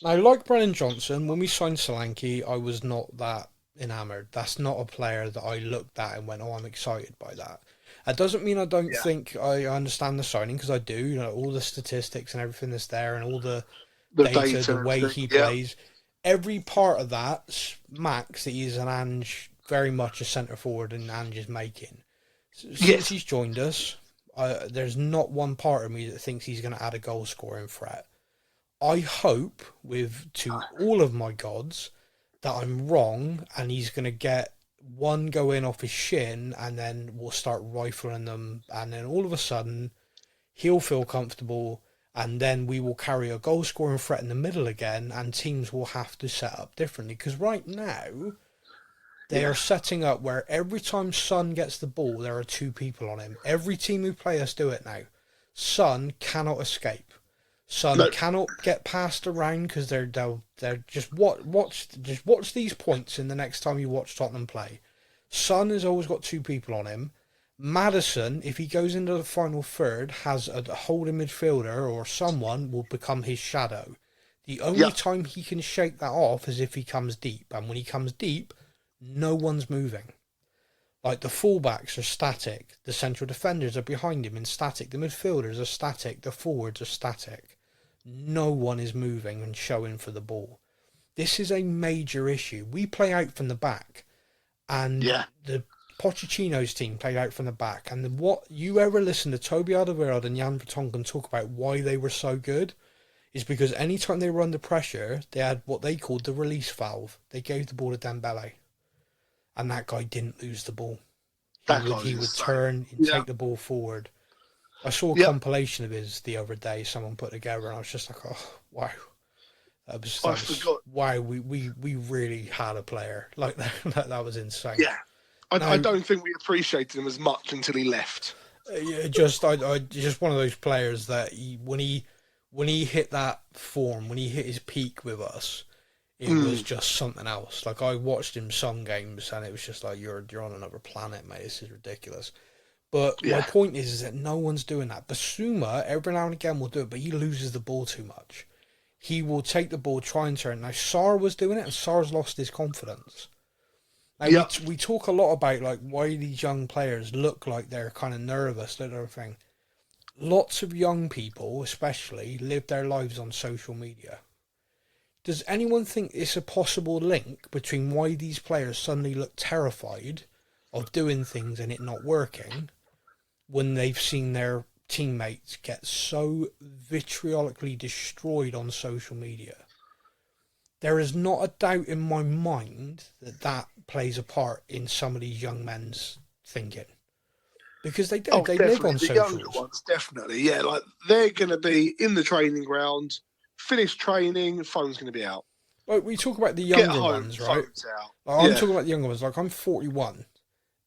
Now, like Brennan Johnson, when we signed Solanke, I was not that enamoured. That's not a player that I looked at and went, oh, I'm excited by that. That doesn't mean I don't think I understand the signing, because I do. All the statistics and everything that's there and all the data, the way he plays. Every part of that smacks that he's an Ange, very much a centre forward in Ange's making. Since he's joined us, there's not one part of me that thinks he's going to add a goal scoring threat. I hope, to all of my gods, that I'm wrong and he's going to get one go in off his shin and then we'll start rifling them, and then all of a sudden he'll feel comfortable and then we will carry a goal scoring threat in the middle again and teams will have to set up differently. Because right now they are setting up where every time Son gets the ball, there are 2 people on him. Every team who play us do it now. Son cannot escape. Son cannot get passed around because they're just watch these points in the next time you watch Tottenham play. Son has always got 2 people on him, Maddison, if he goes into the final third, has a holding midfielder or someone will become his shadow. The only time he can shake that off is if he comes deep. And when he comes deep, no one's moving. Like, the fullbacks are static. The central defenders are behind him in static. The midfielders are static. The forwards are static. No one is moving and showing for the ball. This is a major issue. We play out from the back. And the Pochettino's team played out from the back. And what you ever listen to Toby Alderweireld and Jan Vertonghen talk about why they were so good is because anytime they were under pressure, they had what they called the release valve. They gave the ball to Dembele. And that guy didn't lose the ball. He would turn and take the ball forward. I saw a compilation of his the other day, someone put together, and I was just like, oh, wow. Wow, we really had a player. Like, that was insane. Yeah. I don't think we appreciated him as much until he left. Just one of those players that when he hit that form, when he hit his peak with us, it was just something else. Like, I watched him some games, and it was just like, you're on another planet, mate. This is ridiculous. But my point is that no one's doing that. Basuma, every now and again, will do it, but he loses the ball too much. He will take the ball, try and turn. Now, Sarr was doing it, and Sarr's lost his confidence. Now, we talk a lot about, like, why these young players look like they're kind of nervous, that sort of thing. Lots of young people, especially, live their lives on social media. Does anyone think it's a possible link between why these players suddenly look terrified of doing things and it not working when they've seen their teammates get so vitriolically destroyed on social media? There is not a doubt in my mind that plays a part in some of these young men's thinking. Because they do. They live on socials. The younger ones, definitely. Yeah, like, they're going to be in the training ground, finish training, phone's going to be out. Like, we talk about the younger ones, right? Like, I'm talking about the younger ones. Like, I'm 41.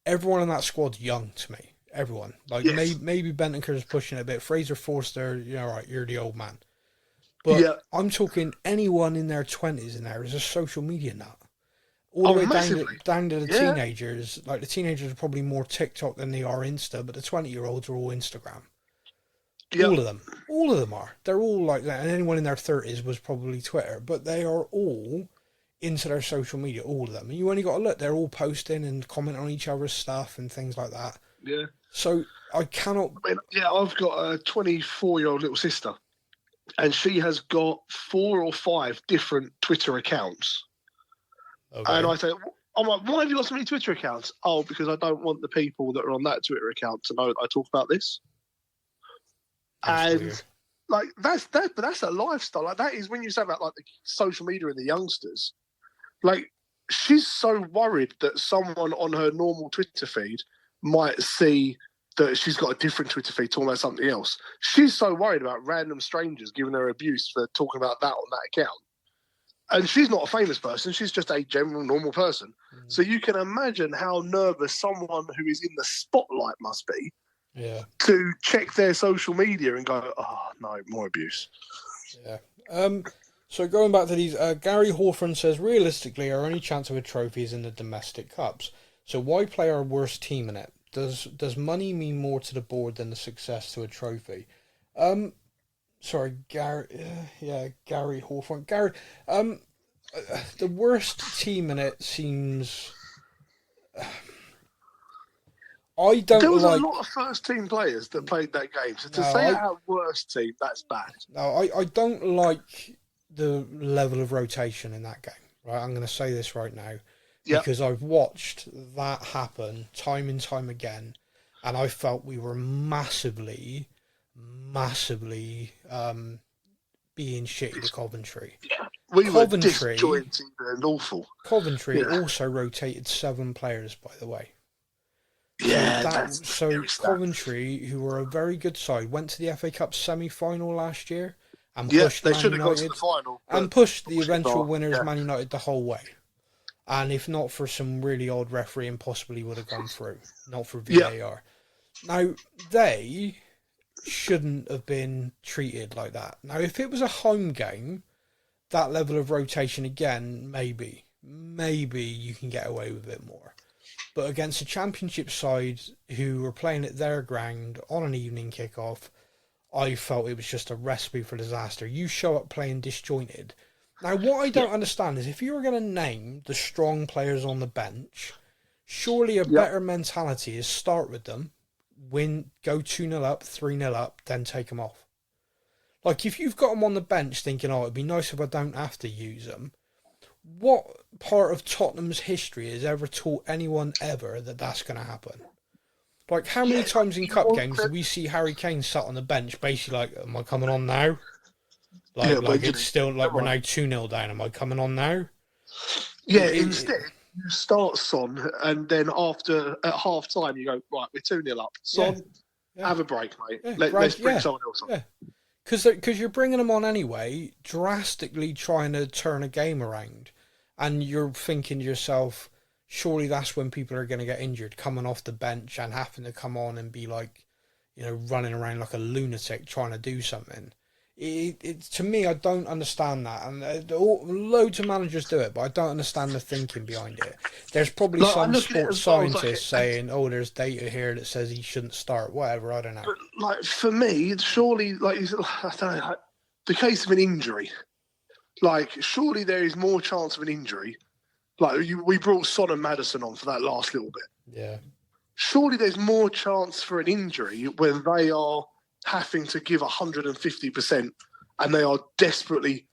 Everyone in that squad's young to me. Everyone. Like, maybe Bentancur's pushing it a bit. Fraser Forster, right, you're the old man. But I'm talking anyone in their 20s in there is a social media nut. All the way down to the teenagers. Like, the teenagers are probably more TikTok than they are Insta, but the 20-year-olds are all Instagram. Yep. All of them are. They're all like that. And anyone in their 30s was probably Twitter. But they are all into their social media, all of them. And you only got to look. They're all posting and commenting on each other's stuff and things like that. Yeah. So I cannot... I've got a 24-year-old little sister. And she has got 4 or 5 different Twitter accounts. Okay. And I'm like, why have you got so many Twitter accounts? Oh, because I don't want the people that are on that Twitter account to know that I talk about this. That's weird. Like, but that's a lifestyle. Like, that is when you say about, like, the social media and the youngsters. Like, she's so worried that someone on her normal Twitter feed might see that she's got a different Twitter feed talking about something else. She's so worried about random strangers giving her abuse for talking about that on that account. And she's not a famous person. She's just a general, normal person. So you can imagine how nervous someone who is in the spotlight must be to check their social media and go, oh, no, more abuse. Yeah. So going back to these, Gary Hawthorne says, realistically, our only chance of a trophy is in the domestic cups. So why play our worst team in it? Does money mean more to the board than the success to a trophy? Sorry, Gary. Gary Hawthorne. Gary, the worst team in it seems. There was a lot of first-team players that played that game. So to say our worst team, that's bad. No, I don't like the level of rotation in that game. Right, I'm going to say this right now. Because I've watched that happen time and time again, and I felt we were massively being shitty to Coventry. Yeah, we were disjointed and awful. Coventry also rotated 7 players, by the way. Yeah, so Coventry, who were a very good side, went to the FA Cup semi-final last year and pushed they Man should have United got to the final and pushed the eventual winners, Man United, the whole way. And if not for some really odd refereeing, possibly would have gone through. Not for VAR. Now, they shouldn't have been treated like that. Now, if it was a home game, that level of rotation again, maybe you can get away with it more. But against a Championship side who were playing at their ground on an evening kickoff, I felt it was just a recipe for disaster. You show up playing disjointed. Now, what I don't understand is if you were going to name the strong players on the bench, surely a better mentality is start with them, win, go 2-0 up, 3-0 up, then take them off. Like, if you've got them on the bench thinking, oh, it'd be nice if I don't have to use them, what part of Tottenham's history has ever taught anyone ever that that's going to happen? Like, how many times in cup games do we see Harry Kane sat on the bench, basically like, am I coming on now? Like it's still, like, we're now 2-0 down, am I coming on now? Yeah, instead, you start Son, and then at half-time, you go, right, we're 2-0 up. Son, have a break, mate. Let's bring someone else on. Yeah. Because you're bringing them on anyway, drastically trying to turn a game around. And you're thinking to yourself, surely that's when people are going to get injured, coming off the bench and having to come on and be like, running around like a lunatic trying to do something. To me, I don't understand that. And loads of managers do it, but I don't understand the thinking behind it. There's probably some sports scientists saying, there's data here that says he shouldn't start, whatever, I don't know. But, like, for me, surely, like, I don't know, the case of an injury, like, surely there is more chance of an injury. Like, we brought Son and Maddison on for that last little bit. Yeah. Surely there's more chance for an injury when they are having to give 150% and they are desperately,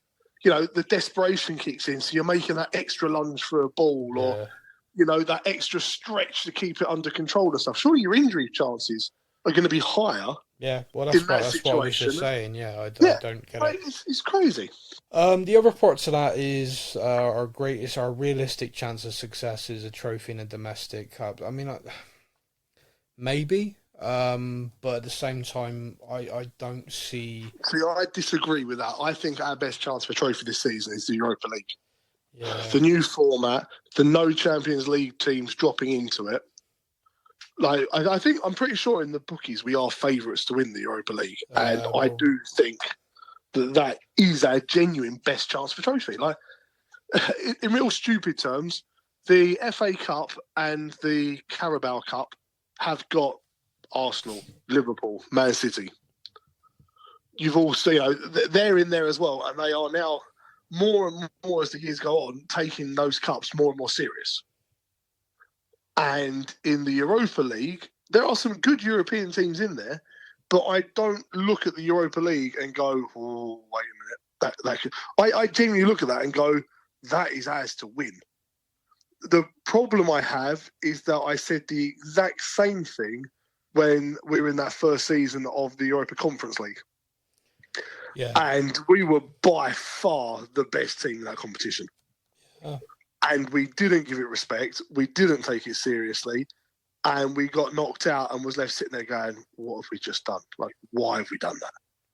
the desperation kicks in. So you're making that extra lunge for a ball or, that extra stretch to keep it under control and stuff. Surely your injury chances are going to be higher. Yeah, well, that's what I was just saying. Yeah, I don't get it. It's crazy. The other part to that is our realistic chance of success is a trophy in a domestic cup. I mean, maybe. But at the same time, I don't see... See, I disagree with that. I think our best chance for trophy this season is the Europa League. Yeah. The new format, the no Champions League teams dropping into it. Like, I'm pretty sure in the bookies we are favourites to win the Europa League. I do think that is our genuine best chance for trophy. Like, in real stupid terms, the FA Cup and the Carabao Cup have got Arsenal, Liverpool, Man City. You've also, they're in there as well, and they are now more and more as the years go on, taking those cups more and more serious. And in the Europa League, there are some good European teams in there, but I don't look at the Europa League and go, oh, wait a minute. I genuinely look at that and go, that is ours to win. The problem I have is that I said the exact same thing when we were in that first season of the Europa Conference League. Yeah. And we were by far the best team in that competition. Yeah. And we didn't give it respect. We didn't take it seriously. And we got knocked out and was left sitting there going, what have we just done? Like, why have we done that?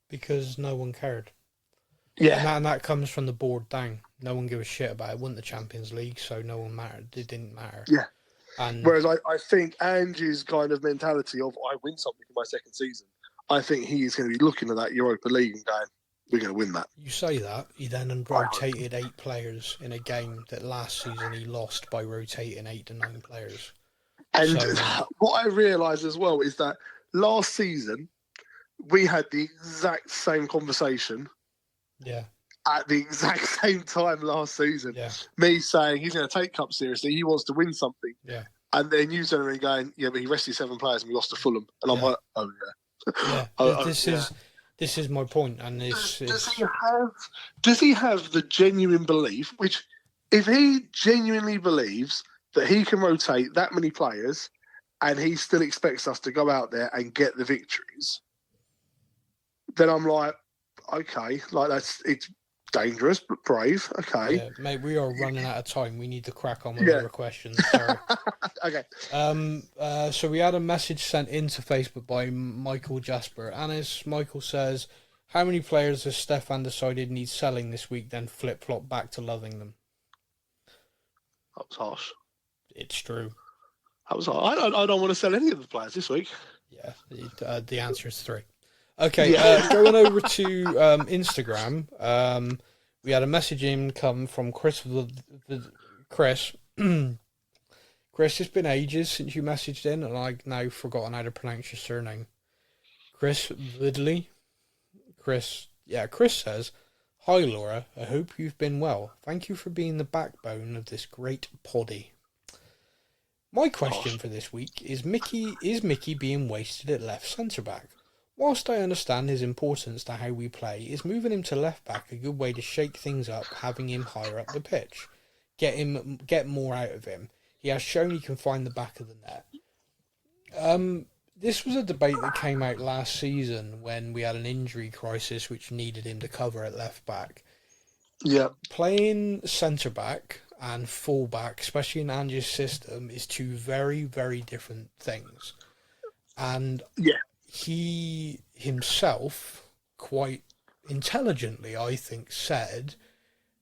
Because no one cared. Yeah. And that comes from the board down. No one gave a shit about it. It wasn't the Champions League, so no one mattered. It didn't matter. Yeah. And whereas I think Angie's kind of mentality of, I win something in my second season, I think he is going to be looking at that Europa League and going, we're going to win that. You say that, he then rotated 8 players in a game that last season he lost by rotating 8 to 9 players. And what I realise as well is that last season, we had the exact same conversation. Yeah. At the exact same time last season. Yeah. Me saying he's going to take Cup seriously, he wants to win something. Yeah. And then you turn around going, yeah, but he rested 7 players and we lost to Fulham. And I'm like, oh, yeah. Yeah. This is my point, and does he have the genuine belief? Which, if he genuinely believes that he can rotate that many players, and he still expects us to go out there and get the victories, then I'm like, okay, like it's dangerous but brave. Okay, yeah, mate, we are running out of time. We need to crack on with other questions. Sorry. Okay. So we had a message sent into Facebook by Michael Jasper. And as Michael says, how many players has Stefan decided needs selling this week, then flip-flop back to loving them? That was harsh. It's true. That was harsh. I don't want to sell any of the players this week. Yeah, the answer is 3. Okay, going over to Instagram, we had a message in come from Chris. Chris, it's been ages since you messaged in, and I've now forgotten how to pronounce your surname. Chris Vidley? Chris says, "Hi Laura, I hope you've been well. Thank you for being the backbone of this great poddy. My question for this week is Mickey being wasted at left centre-back? Whilst I understand his importance to how we play, is moving him to left-back a good way to shake things up, having him higher up the pitch? Get more out of him. He has shown he can find the back of the net." This was a debate that came out last season when we had an injury crisis which needed him to cover at left-back. Yeah. Playing centre-back and full-back, especially in Ange's system, is two very, very different things. And he himself, quite intelligently, I think, said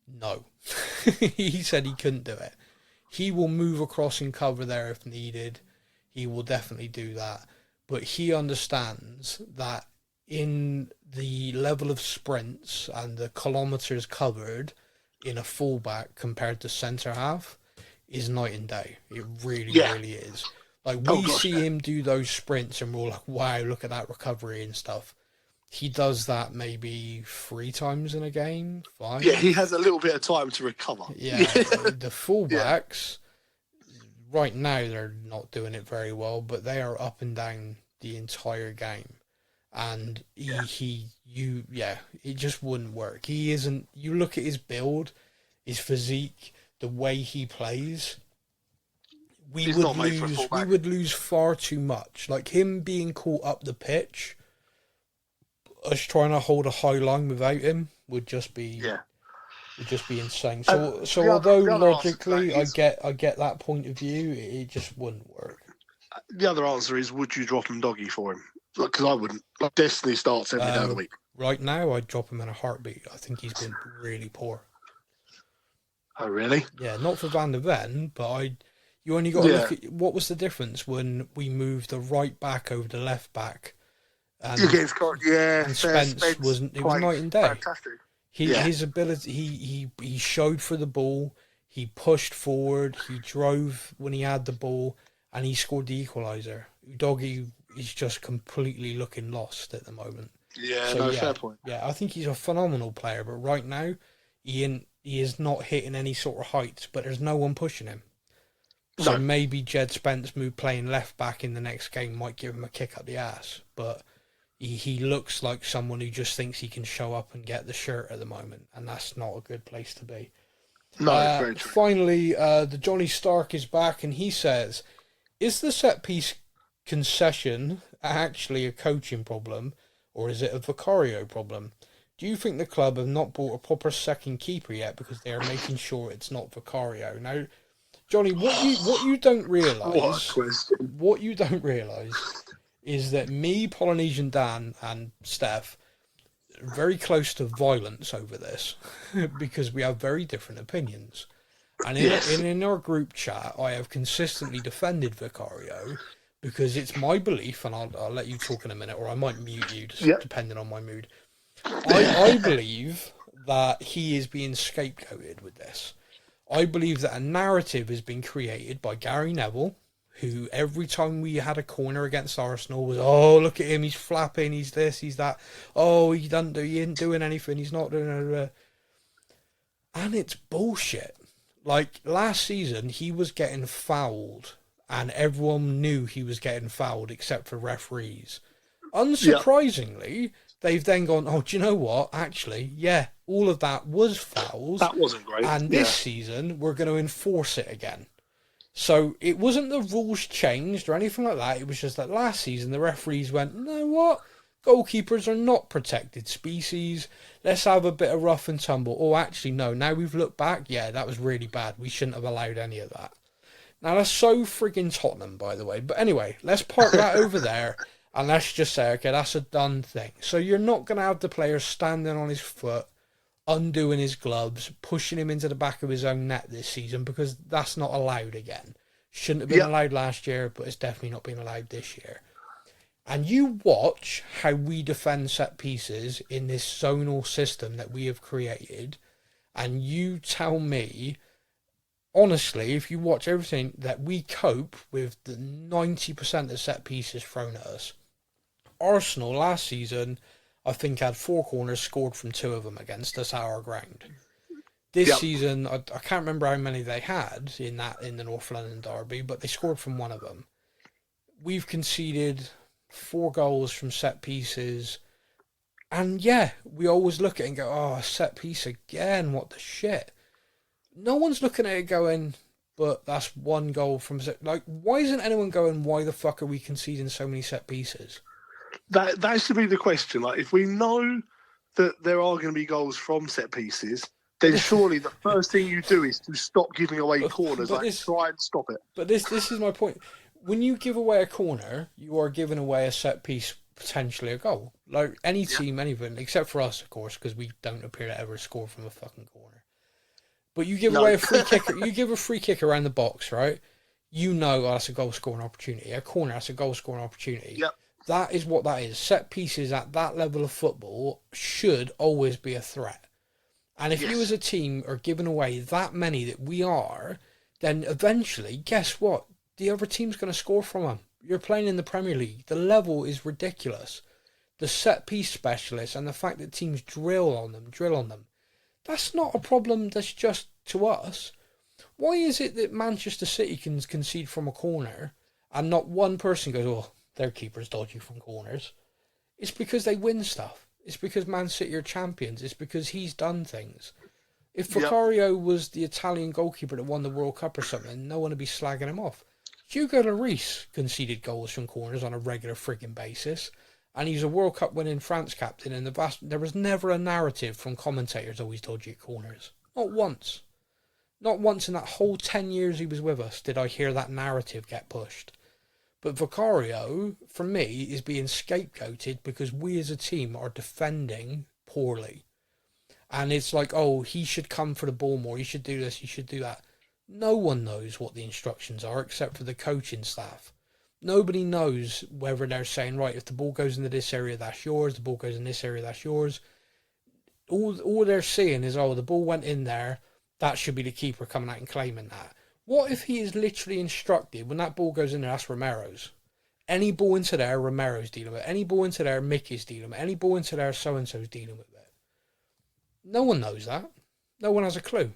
no. He said he couldn't do it. He will move across and cover there if needed. He will definitely do that. But he understands that in the level of sprints and the kilometres covered in a fullback compared to centre half is night and day. It really, really is. Like, we see him do those sprints and we're like, wow, look at that recovery and stuff. He does that maybe 3 times in a game, 5. Yeah, he has a little bit of time to recover. Yeah, the fullbacks, right now they're not doing it very well, but they are up and down the entire game. And it just wouldn't work. He isn't, you look at his build, his physique, the way he plays, we would lose far too much. Like, him being caught up the pitch, us trying to hold a high line without him would just be insane. So although logically I get that point of view, it just wouldn't work. The other answer is, would you drop him doggy for him? Because I wouldn't. Like, Destiny starts every day of the week. Right now, I'd drop him in a heartbeat. I think he's been really poor. Oh, really? Yeah, not for Van der Ven, but you only got to look at what was the difference when we moved the right back over the left back. And Spence was night and day. Fantastic. His ability, he showed for the ball, he pushed forward, he drove when he had the ball, and he scored the equaliser. Udogie is just completely looking lost at the moment. Yeah, fair point. Yeah, I think he's a phenomenal player, but right now he is not hitting any sort of heights, but there's no one pushing him. So maybe Jed Spence playing left back in the next game might give him a kick up the ass, but he looks like someone who just thinks he can show up and get the shirt at the moment, and that's not a good place to be. No, very true. Finally, the Johnny Stark is back, and he says, "Is the set piece concession actually a coaching problem, or is it a Vicario problem? Do you think the club have not bought a proper second keeper yet because they are making sure it's not Vicario?" Now, Johnny, what you don't realise, is that me, Polynesian Dan, and Steph are very close to violence over this because we have very different opinions. And in our group chat, I have consistently defended Vicario because it's my belief, and I'll let you talk in a minute, or I might mute you, depending on my mood. I believe that he is being scapegoated with this. I believe that a narrative has been created by Gary Neville, who every time we had a corner against Arsenal was, oh, look at him, he's flapping, he's this, he's that. Oh, he ain't doing anything, he's not doing. And it's bullshit. Like, last season, he was getting fouled, and everyone knew he was getting fouled except for referees. Unsurprisingly, they've then gone, oh, do you know what? Actually, all of that was fouls. That wasn't great. And this season, we're going to enforce it again. So it wasn't the rules changed or anything like that. It was just that last season, the referees went, you know what? Goalkeepers are not protected species. Let's have a bit of rough and tumble. Oh, actually, no. Now we've looked back. Yeah, that was really bad. We shouldn't have allowed any of that. Now, that's so frigging Tottenham, by the way. But anyway, let's park that over there. And let's just say, okay, that's a done thing. So you're not going to have the player standing on his foot, undoing his gloves, pushing him into the back of his own net this season, because that's not allowed again. Shouldn't have been allowed last year, but it's definitely not been allowed this year. And you watch how we defend set pieces in this zonal system that we have created, and you tell me honestly, if you watch everything, that we cope with the 90% of set pieces thrown at us. Arsenal last season, I think, had 4 corners, scored from 2 of them against us at our ground. This season, I can't remember how many they had in the North London derby, but they scored from 1 of them. We've conceded 4 goals from set pieces, and yeah, we always look at it and go, "Oh, a set piece again? What the shit?" No one's looking at it going, "But that's 1 goal from set." Like, why isn't anyone going, "Why the fuck are we conceding so many set pieces?" That should be the question. Like, if we know that there are going to be goals from set pieces, then surely the first thing you do is to stop giving away corners. Try and stop it. But this is my point. When you give away a corner, you are giving away a set piece, potentially a goal. Like any team, anything, except for us, of course, because we don't appear to ever score from a fucking corner. But you give away a free kick. You give a free kick around the box, right? You know, that's a goal scoring opportunity. A corner, that's a goal scoring opportunity. Yep. That is what that is. Set pieces at that level of football should always be a threat. And if you as a team are giving away that many that we are, then eventually, guess what? The other team's going to score from them. You're playing in the Premier League. The level is ridiculous. The set piece specialists and the fact that teams drill on them, that's not a problem that's just to us. Why is it that Manchester City can concede from a corner and not one person goes, "Oh, their keeper's dodgy from corners"? It's because they win stuff. It's because Man City are champions. It's because he's done things. If Vicario was the Italian goalkeeper that won the World Cup or something, no one would be slagging him off. Hugo Lloris conceded goals from corners on a regular frigging basis, and he's a World Cup winning France captain, and there was never a narrative from commentators always dodgy at corners. Not once. Not once in that whole 10 years he was with us did I hear that narrative get pushed. But Vicario, for me, is being scapegoated because we as a team are defending poorly. And it's like, oh, he should come for the ball more, he should do this, he should do that. No one knows what the instructions are except for the coaching staff. Nobody knows whether they're saying, right, if the ball goes into this area, that's yours, the ball goes in this area, that's yours. All they're seeing is, oh, the ball went in there, that should be the keeper coming out and claiming that. What if he is literally instructed, when that ball goes in there, that's Romero's. Any ball into there, Romero's dealing with it. Any ball into there, Mickey's dealing with it. Any ball into there, so-and-so's dealing with it. No one knows that. No one has a clue.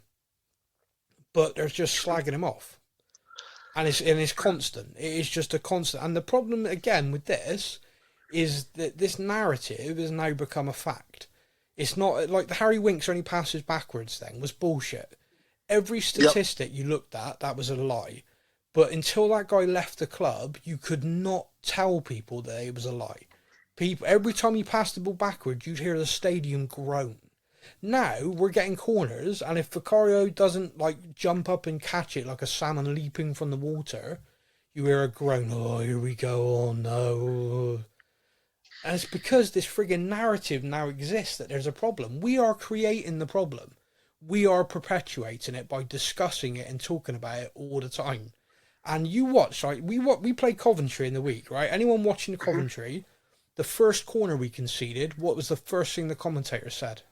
But they're just slagging him off. And it's constant. It is just a constant. And the problem, again, with this is that this narrative has now become a fact. It's not like the Harry Winks only passes backwards thing was bullshit. Every statistic you looked at, that was a lie. But until that guy left the club, you could not tell people that it was a lie. People, every time he passed the ball backwards, you'd hear the stadium groan. Now we're getting corners, and if Vicario doesn't like jump up and catch it like a salmon leaping from the water, you hear a groan. Oh, here we go. Oh no. And it's because this friggin' narrative now exists that there's a problem. We are creating the problem. We are perpetuating it by discussing it and talking about it all the time. And you watch, right? We played Coventry in the week, right? Anyone watching Coventry, the first corner we conceded, what was the first thing the commentator said?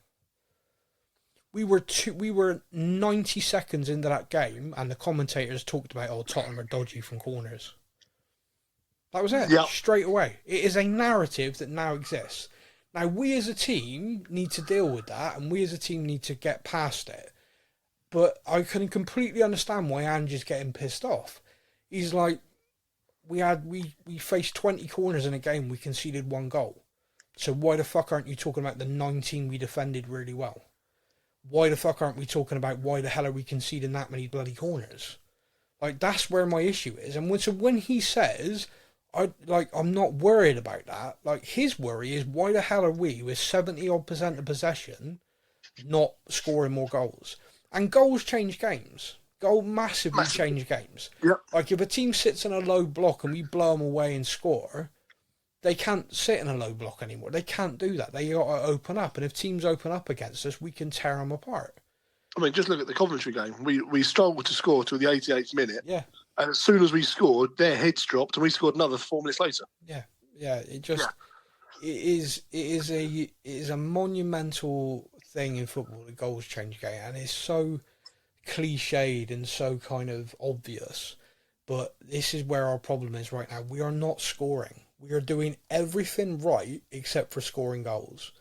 We were 90 seconds into that game, and the commentators talked about, oh, Tottenham are dodgy from corners. That was it. Yep. Straight away. It is a narrative that now exists. Now, we as a team need to deal with that, and we as a team need to get past it. But I can completely understand why Ange's getting pissed off. He's like, we faced 20 corners in a game, we conceded 1 goal. So why the fuck aren't you talking about the 19 we defended really well? Why the fuck aren't we talking about why the hell are we conceding that many bloody corners? Like, that's where my issue is. And when he says, I'm not worried about that, like, his worry is why the hell are we, with 70% of possession, not scoring more goals? And goals change games. Goal massively change games. Yep. Like, if a team sits in a low block and we blow them away and score, they can't sit in a low block anymore. They can't do that. They got to open up. And if teams open up against us, we can tear them apart. I mean, just look at the Coventry game. We struggled to score till the 88th minute. Yeah. And as soon as we scored, their heads dropped, and we scored another 4 minutes later. Yeah. It is a monumental thing in football. The goals change game, and it's so cliched and so kind of obvious, but this is where our problem is right now. We are not scoring. We are doing everything right except for scoring goals.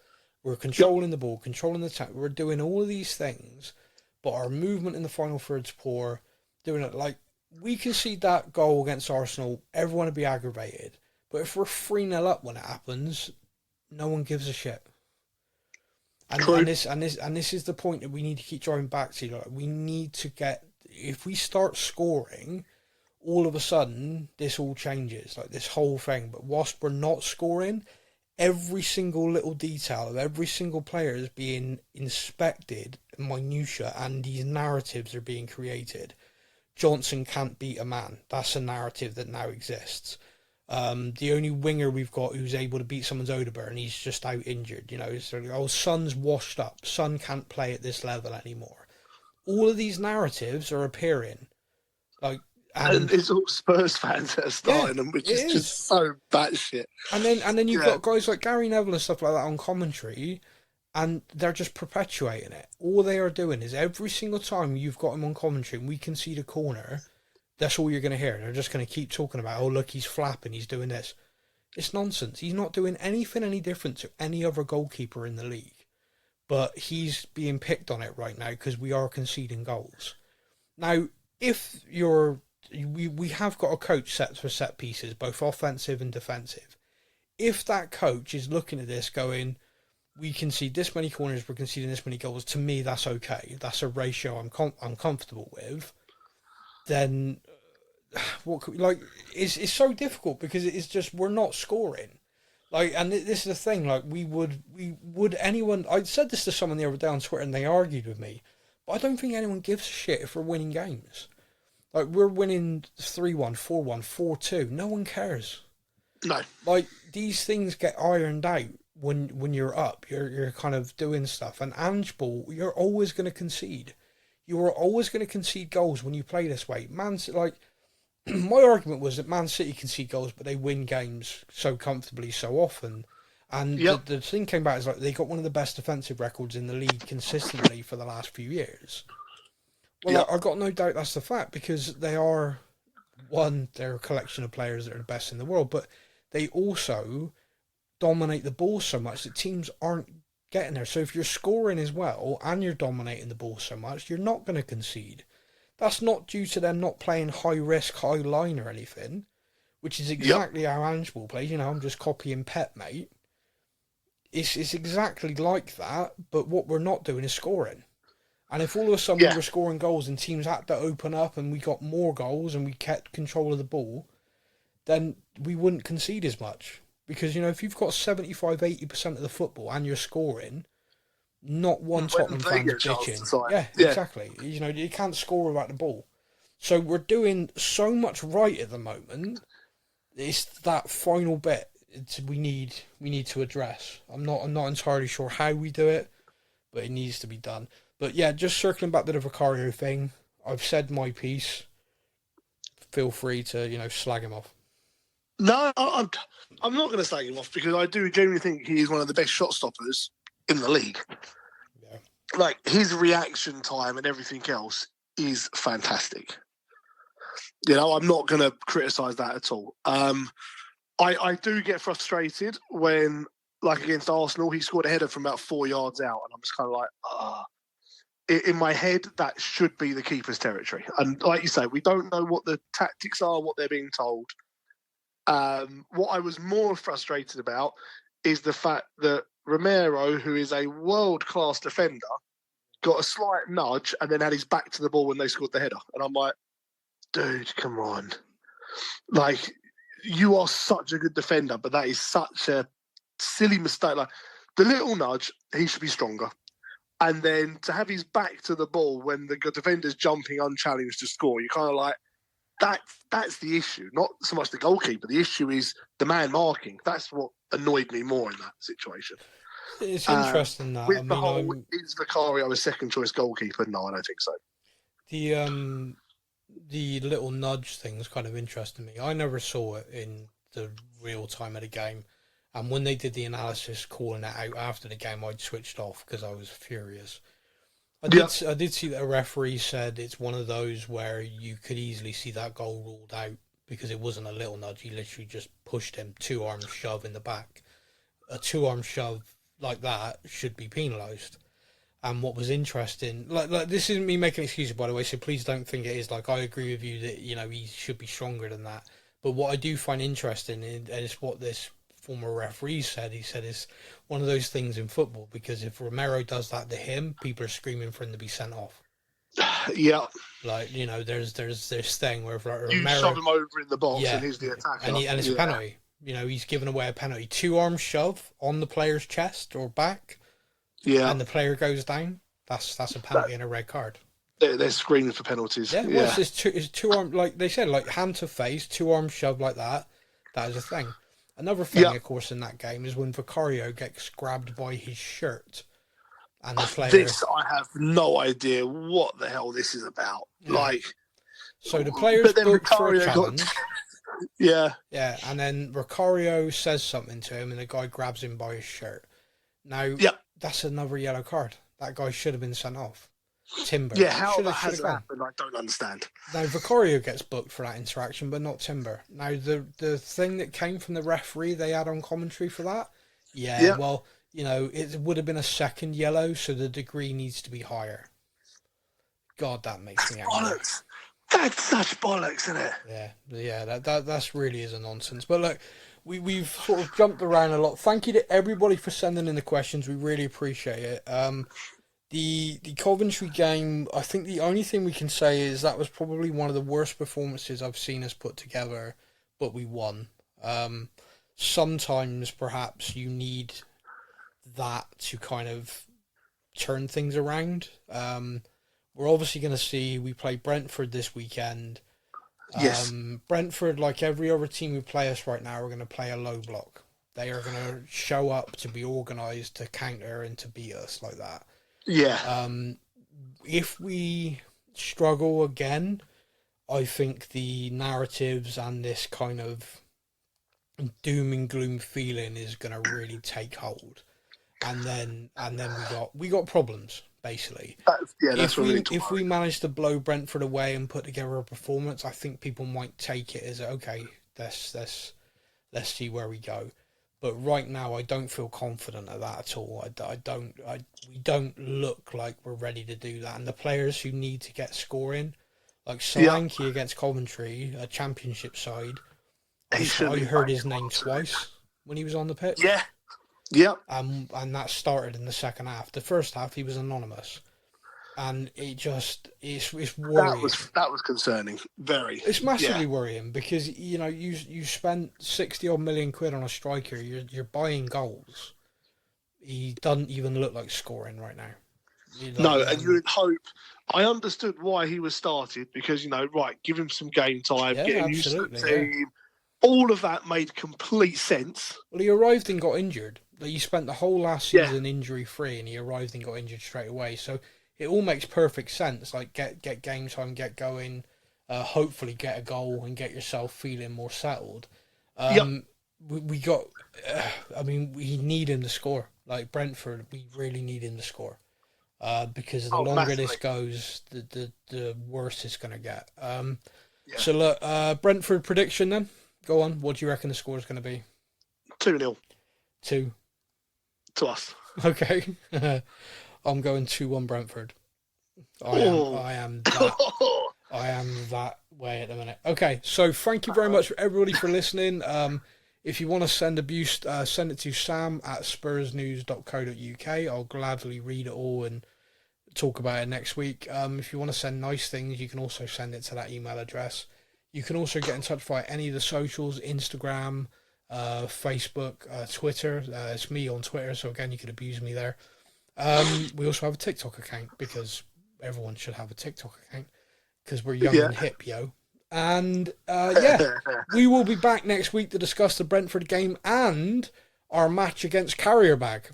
We're controlling the ball, controlling the attack. We're doing all of these things, but our movement in the final third's poor. Doing it like we concede that goal against Arsenal, everyone would be aggravated. But if we're 3-0 up when it happens, no one gives a shit. And this is the point that we need to keep drawing back to. Like, we need to get, if we start scoring, all of a sudden this all changes, like this whole thing. But whilst we're not scoring, every single little detail of every single player is being inspected, minutiae, and these narratives are being created. Johnson can't beat a man. That's a narrative that now exists. The only winger we've got who's able to beat someone's Odegaard, and he's just out injured. You know, so Son's washed up. Son can't play at this level anymore. All of these narratives are appearing, like, and it's all Spurs fans that are starting them, which is just so batshit. And then you've got guys like Gary Neville and stuff like that on commentary, and they're just perpetuating it. All they are doing is every single time you've got him on commentary and we concede a corner, that's all you're going to hear. They're just going to keep talking about, oh, look, he's flapping, he's doing this. It's nonsense. He's not doing anything any different to any other goalkeeper in the league. But he's being picked on it right now because we are conceding goals. Now, if we have got a coach set for set pieces, both offensive and defensive. If that coach is looking at this going, we concede this many corners, we're conceding this many goals, to me that's okay. That's a ratio I'm comfortable with. Then it's so difficult because it's just we're not scoring. Like, and this is the thing. Like, we would anyone. I said this to someone the other day on Twitter, and they argued with me. But I don't think anyone gives a shit if we're winning games. Like, we're winning 3-1, 4-1, 4-2. No one cares. No. Like, these things get ironed out when you're up. You're kind of doing stuff. And Ange ball, you're always going to concede. You are always going to concede goals when you play this way. Like, my argument was that Man City concede goals, but they win games so comfortably so often. And the thing came back is like they got one of the best defensive records in the league consistently for the last few years. Well, I got no doubt that's the fact because they're a collection of players that are the best in the world, but they also dominate the ball so much that teams aren't getting there. So if you're scoring as well and you're dominating the ball so much, you're not going to concede. That's not due to them not playing high risk, high line or anything, which is exactly how Ange ball plays. You know, I'm just copying Pep, mate. It's exactly like that, but what we're not doing is scoring. And if all of a sudden we were scoring goals and teams had to open up and we got more goals and we kept control of the ball, then we wouldn't concede as much. Because, you know, if you've got 75-80% of the football and you're scoring, not one Tottenham fan's bitching. Yeah, exactly. You know, you can't score without the ball. So we're doing so much right at the moment. It's that final bit we need to address. I'm not entirely sure how we do it, but it needs to be done. But yeah, just circling back to the Vicario thing, I've said my piece. Feel free to, you know, slag him off. No, I'm not going to slag him off because I do genuinely think he is one of the best shot stoppers in the league. Yeah. Like, his reaction time and everything else is fantastic. You know, I'm not going to criticise that at all. I do get frustrated when, like against Arsenal, he scored a header from about 4 yards out, and I'm just kind of like, in my head, that should be the keeper's territory. And like you say, we don't know what the tactics are, what they're being told. What I was more frustrated about is the fact that Romero, who is a world-class defender, got a slight nudge and then had his back to the ball when they scored the header. And I'm like, dude, come on. Like, you are such a good defender, but that is such a silly mistake. Like, the little nudge, he should be stronger. And then to have his back to the ball when the defender's jumping unchallenged to score, you're kind of like, that's the issue. Not so much the goalkeeper. The issue is the man marking. That's what annoyed me more in that situation. It's interesting that. With the whole, is Vicario a second choice goalkeeper? No, I don't think so. The little nudge thing is kind of interesting to me. I never saw it in the real time of the game. And when they did the analysis calling it out after the game, I'd switched off because I was furious. I did see that a referee said it's one of those where you could easily see that goal ruled out because it wasn't a little nudge. He literally just pushed him, 2-arm shove in the back. A 2-arm shove like that should be penalised. And what was interesting, like this isn't me making excuses, by the way, so please don't think it is. Like, I agree with you that, you know, he should be stronger than that. But what I do find interesting, and it's what this former referee said, he said it's one of those things in football, because if Romero does that to him, people are screaming for him to be sent off. Yeah. Like, you know, there's this thing where if like, you Romero, shove him over in the box and he's the attacker. And it's a penalty. You know, he's given away a penalty. 2-arm shove on the player's chest or back. Yeah. And the player goes down. That's a penalty and a red card. They're screaming for penalties. Yeah, well, it's two-arm, like they said, like hand to face, 2-arm shove like that. That is a thing. Another thing, of course, in that game is when Vicario gets grabbed by his shirt. And the player... This, I have no idea what the hell this is about. Yeah. Like... So the player's booked for a challenge. Yeah, and then Vicario says something to him and the guy grabs him by his shirt. Now, that's another yellow card. That guy should have been sent off. Timber. Yeah, how that has happened, I don't understand. Now, Vicario gets booked for that interaction, but not Timber. Now, the thing that came from the referee, they had on commentary for that, well, you know, it would have been a second yellow, so the degree needs to be higher. God, that makes me angry. Bollocks. That's such bollocks, isn't it? Yeah, that's really is a nonsense. But look, we've sort of jumped around a lot. Thank you to everybody for sending in the questions. We really appreciate it. The Coventry game, I think the only thing we can say is that was probably one of the worst performances I've seen us put together, but we won. Sometimes perhaps you need that to kind of turn things around. We're obviously going to see, we play Brentford this weekend. Yes. Brentford, like every other team who play us right now, are going to play a low block. They are going to show up to be organised, to counter and to beat us like that. Yeah. If we struggle again, I think the narratives and this kind of doom and gloom feeling is going to really take hold. And then we got problems. Basically, that's if we manage to blow Brentford away and put together a performance, I think people might take it as okay. Let's see where we go. But right now, I don't feel confident of that at all. We don't look like we're ready to do that. And the players who need to get scoring, like Solanke against Coventry, a championship side, I heard his name twice when he was on the pitch. Yeah. Yep. And that started in the second half. The first half, he was anonymous. And it's worrying. That was concerning. Very. It's massively worrying because, you know, you spent 60-odd million quid on a striker. You're buying goals. He doesn't even look like scoring right now. And you would hope. I understood why he was started because, you know, give him some game time, get him used to the team. Yeah. All of that made complete sense. Well, he arrived and got injured. Like, he spent the whole last season injury-free, and he arrived and got injured straight away. So it all makes perfect sense. Like, get game time, get going, hopefully get a goal and get yourself feeling more settled. We got... we need him to score. Like, Brentford, we really need him to score. Because the longer this goes, the worse it's going to get. So, look, Brentford prediction then? Go on. What do you reckon the score is going to be? 2-0. 2. To us. Okay. I'm going 2-1 Brentford. I am that way at the minute. Okay, so thank you very much for everybody for listening. If you want to send abuse, send it to sam@spursnews.co.uk. I'll gladly read it all and talk about it next week. If you want to send nice things, you can also send it to that email address. You can also get in touch via any of the socials, Instagram, Facebook, Twitter. It's me on Twitter, so again, you can abuse me there. We also have a TikTok account because everyone should have a TikTok account because we're young and hip, yo. And we will be back next week to discuss the Brentford game and our match against Qarabag.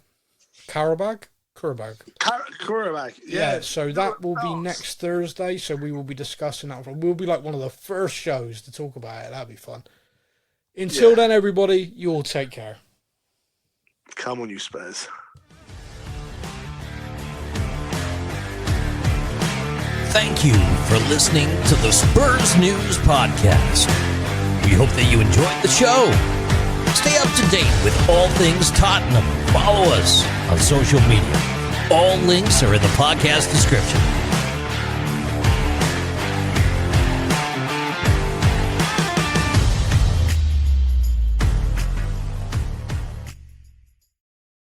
Yeah, so that will be next Thursday. So we will be discussing that. We'll be like one of the first shows to talk about it. That'll be fun. Until then, everybody, you all take care. Come on, you Spurs. Thank you for listening to the Spurs News Podcast. We hope that you enjoyed the show. Stay up to date with all things Tottenham. Follow us on social media. All links are in the podcast description.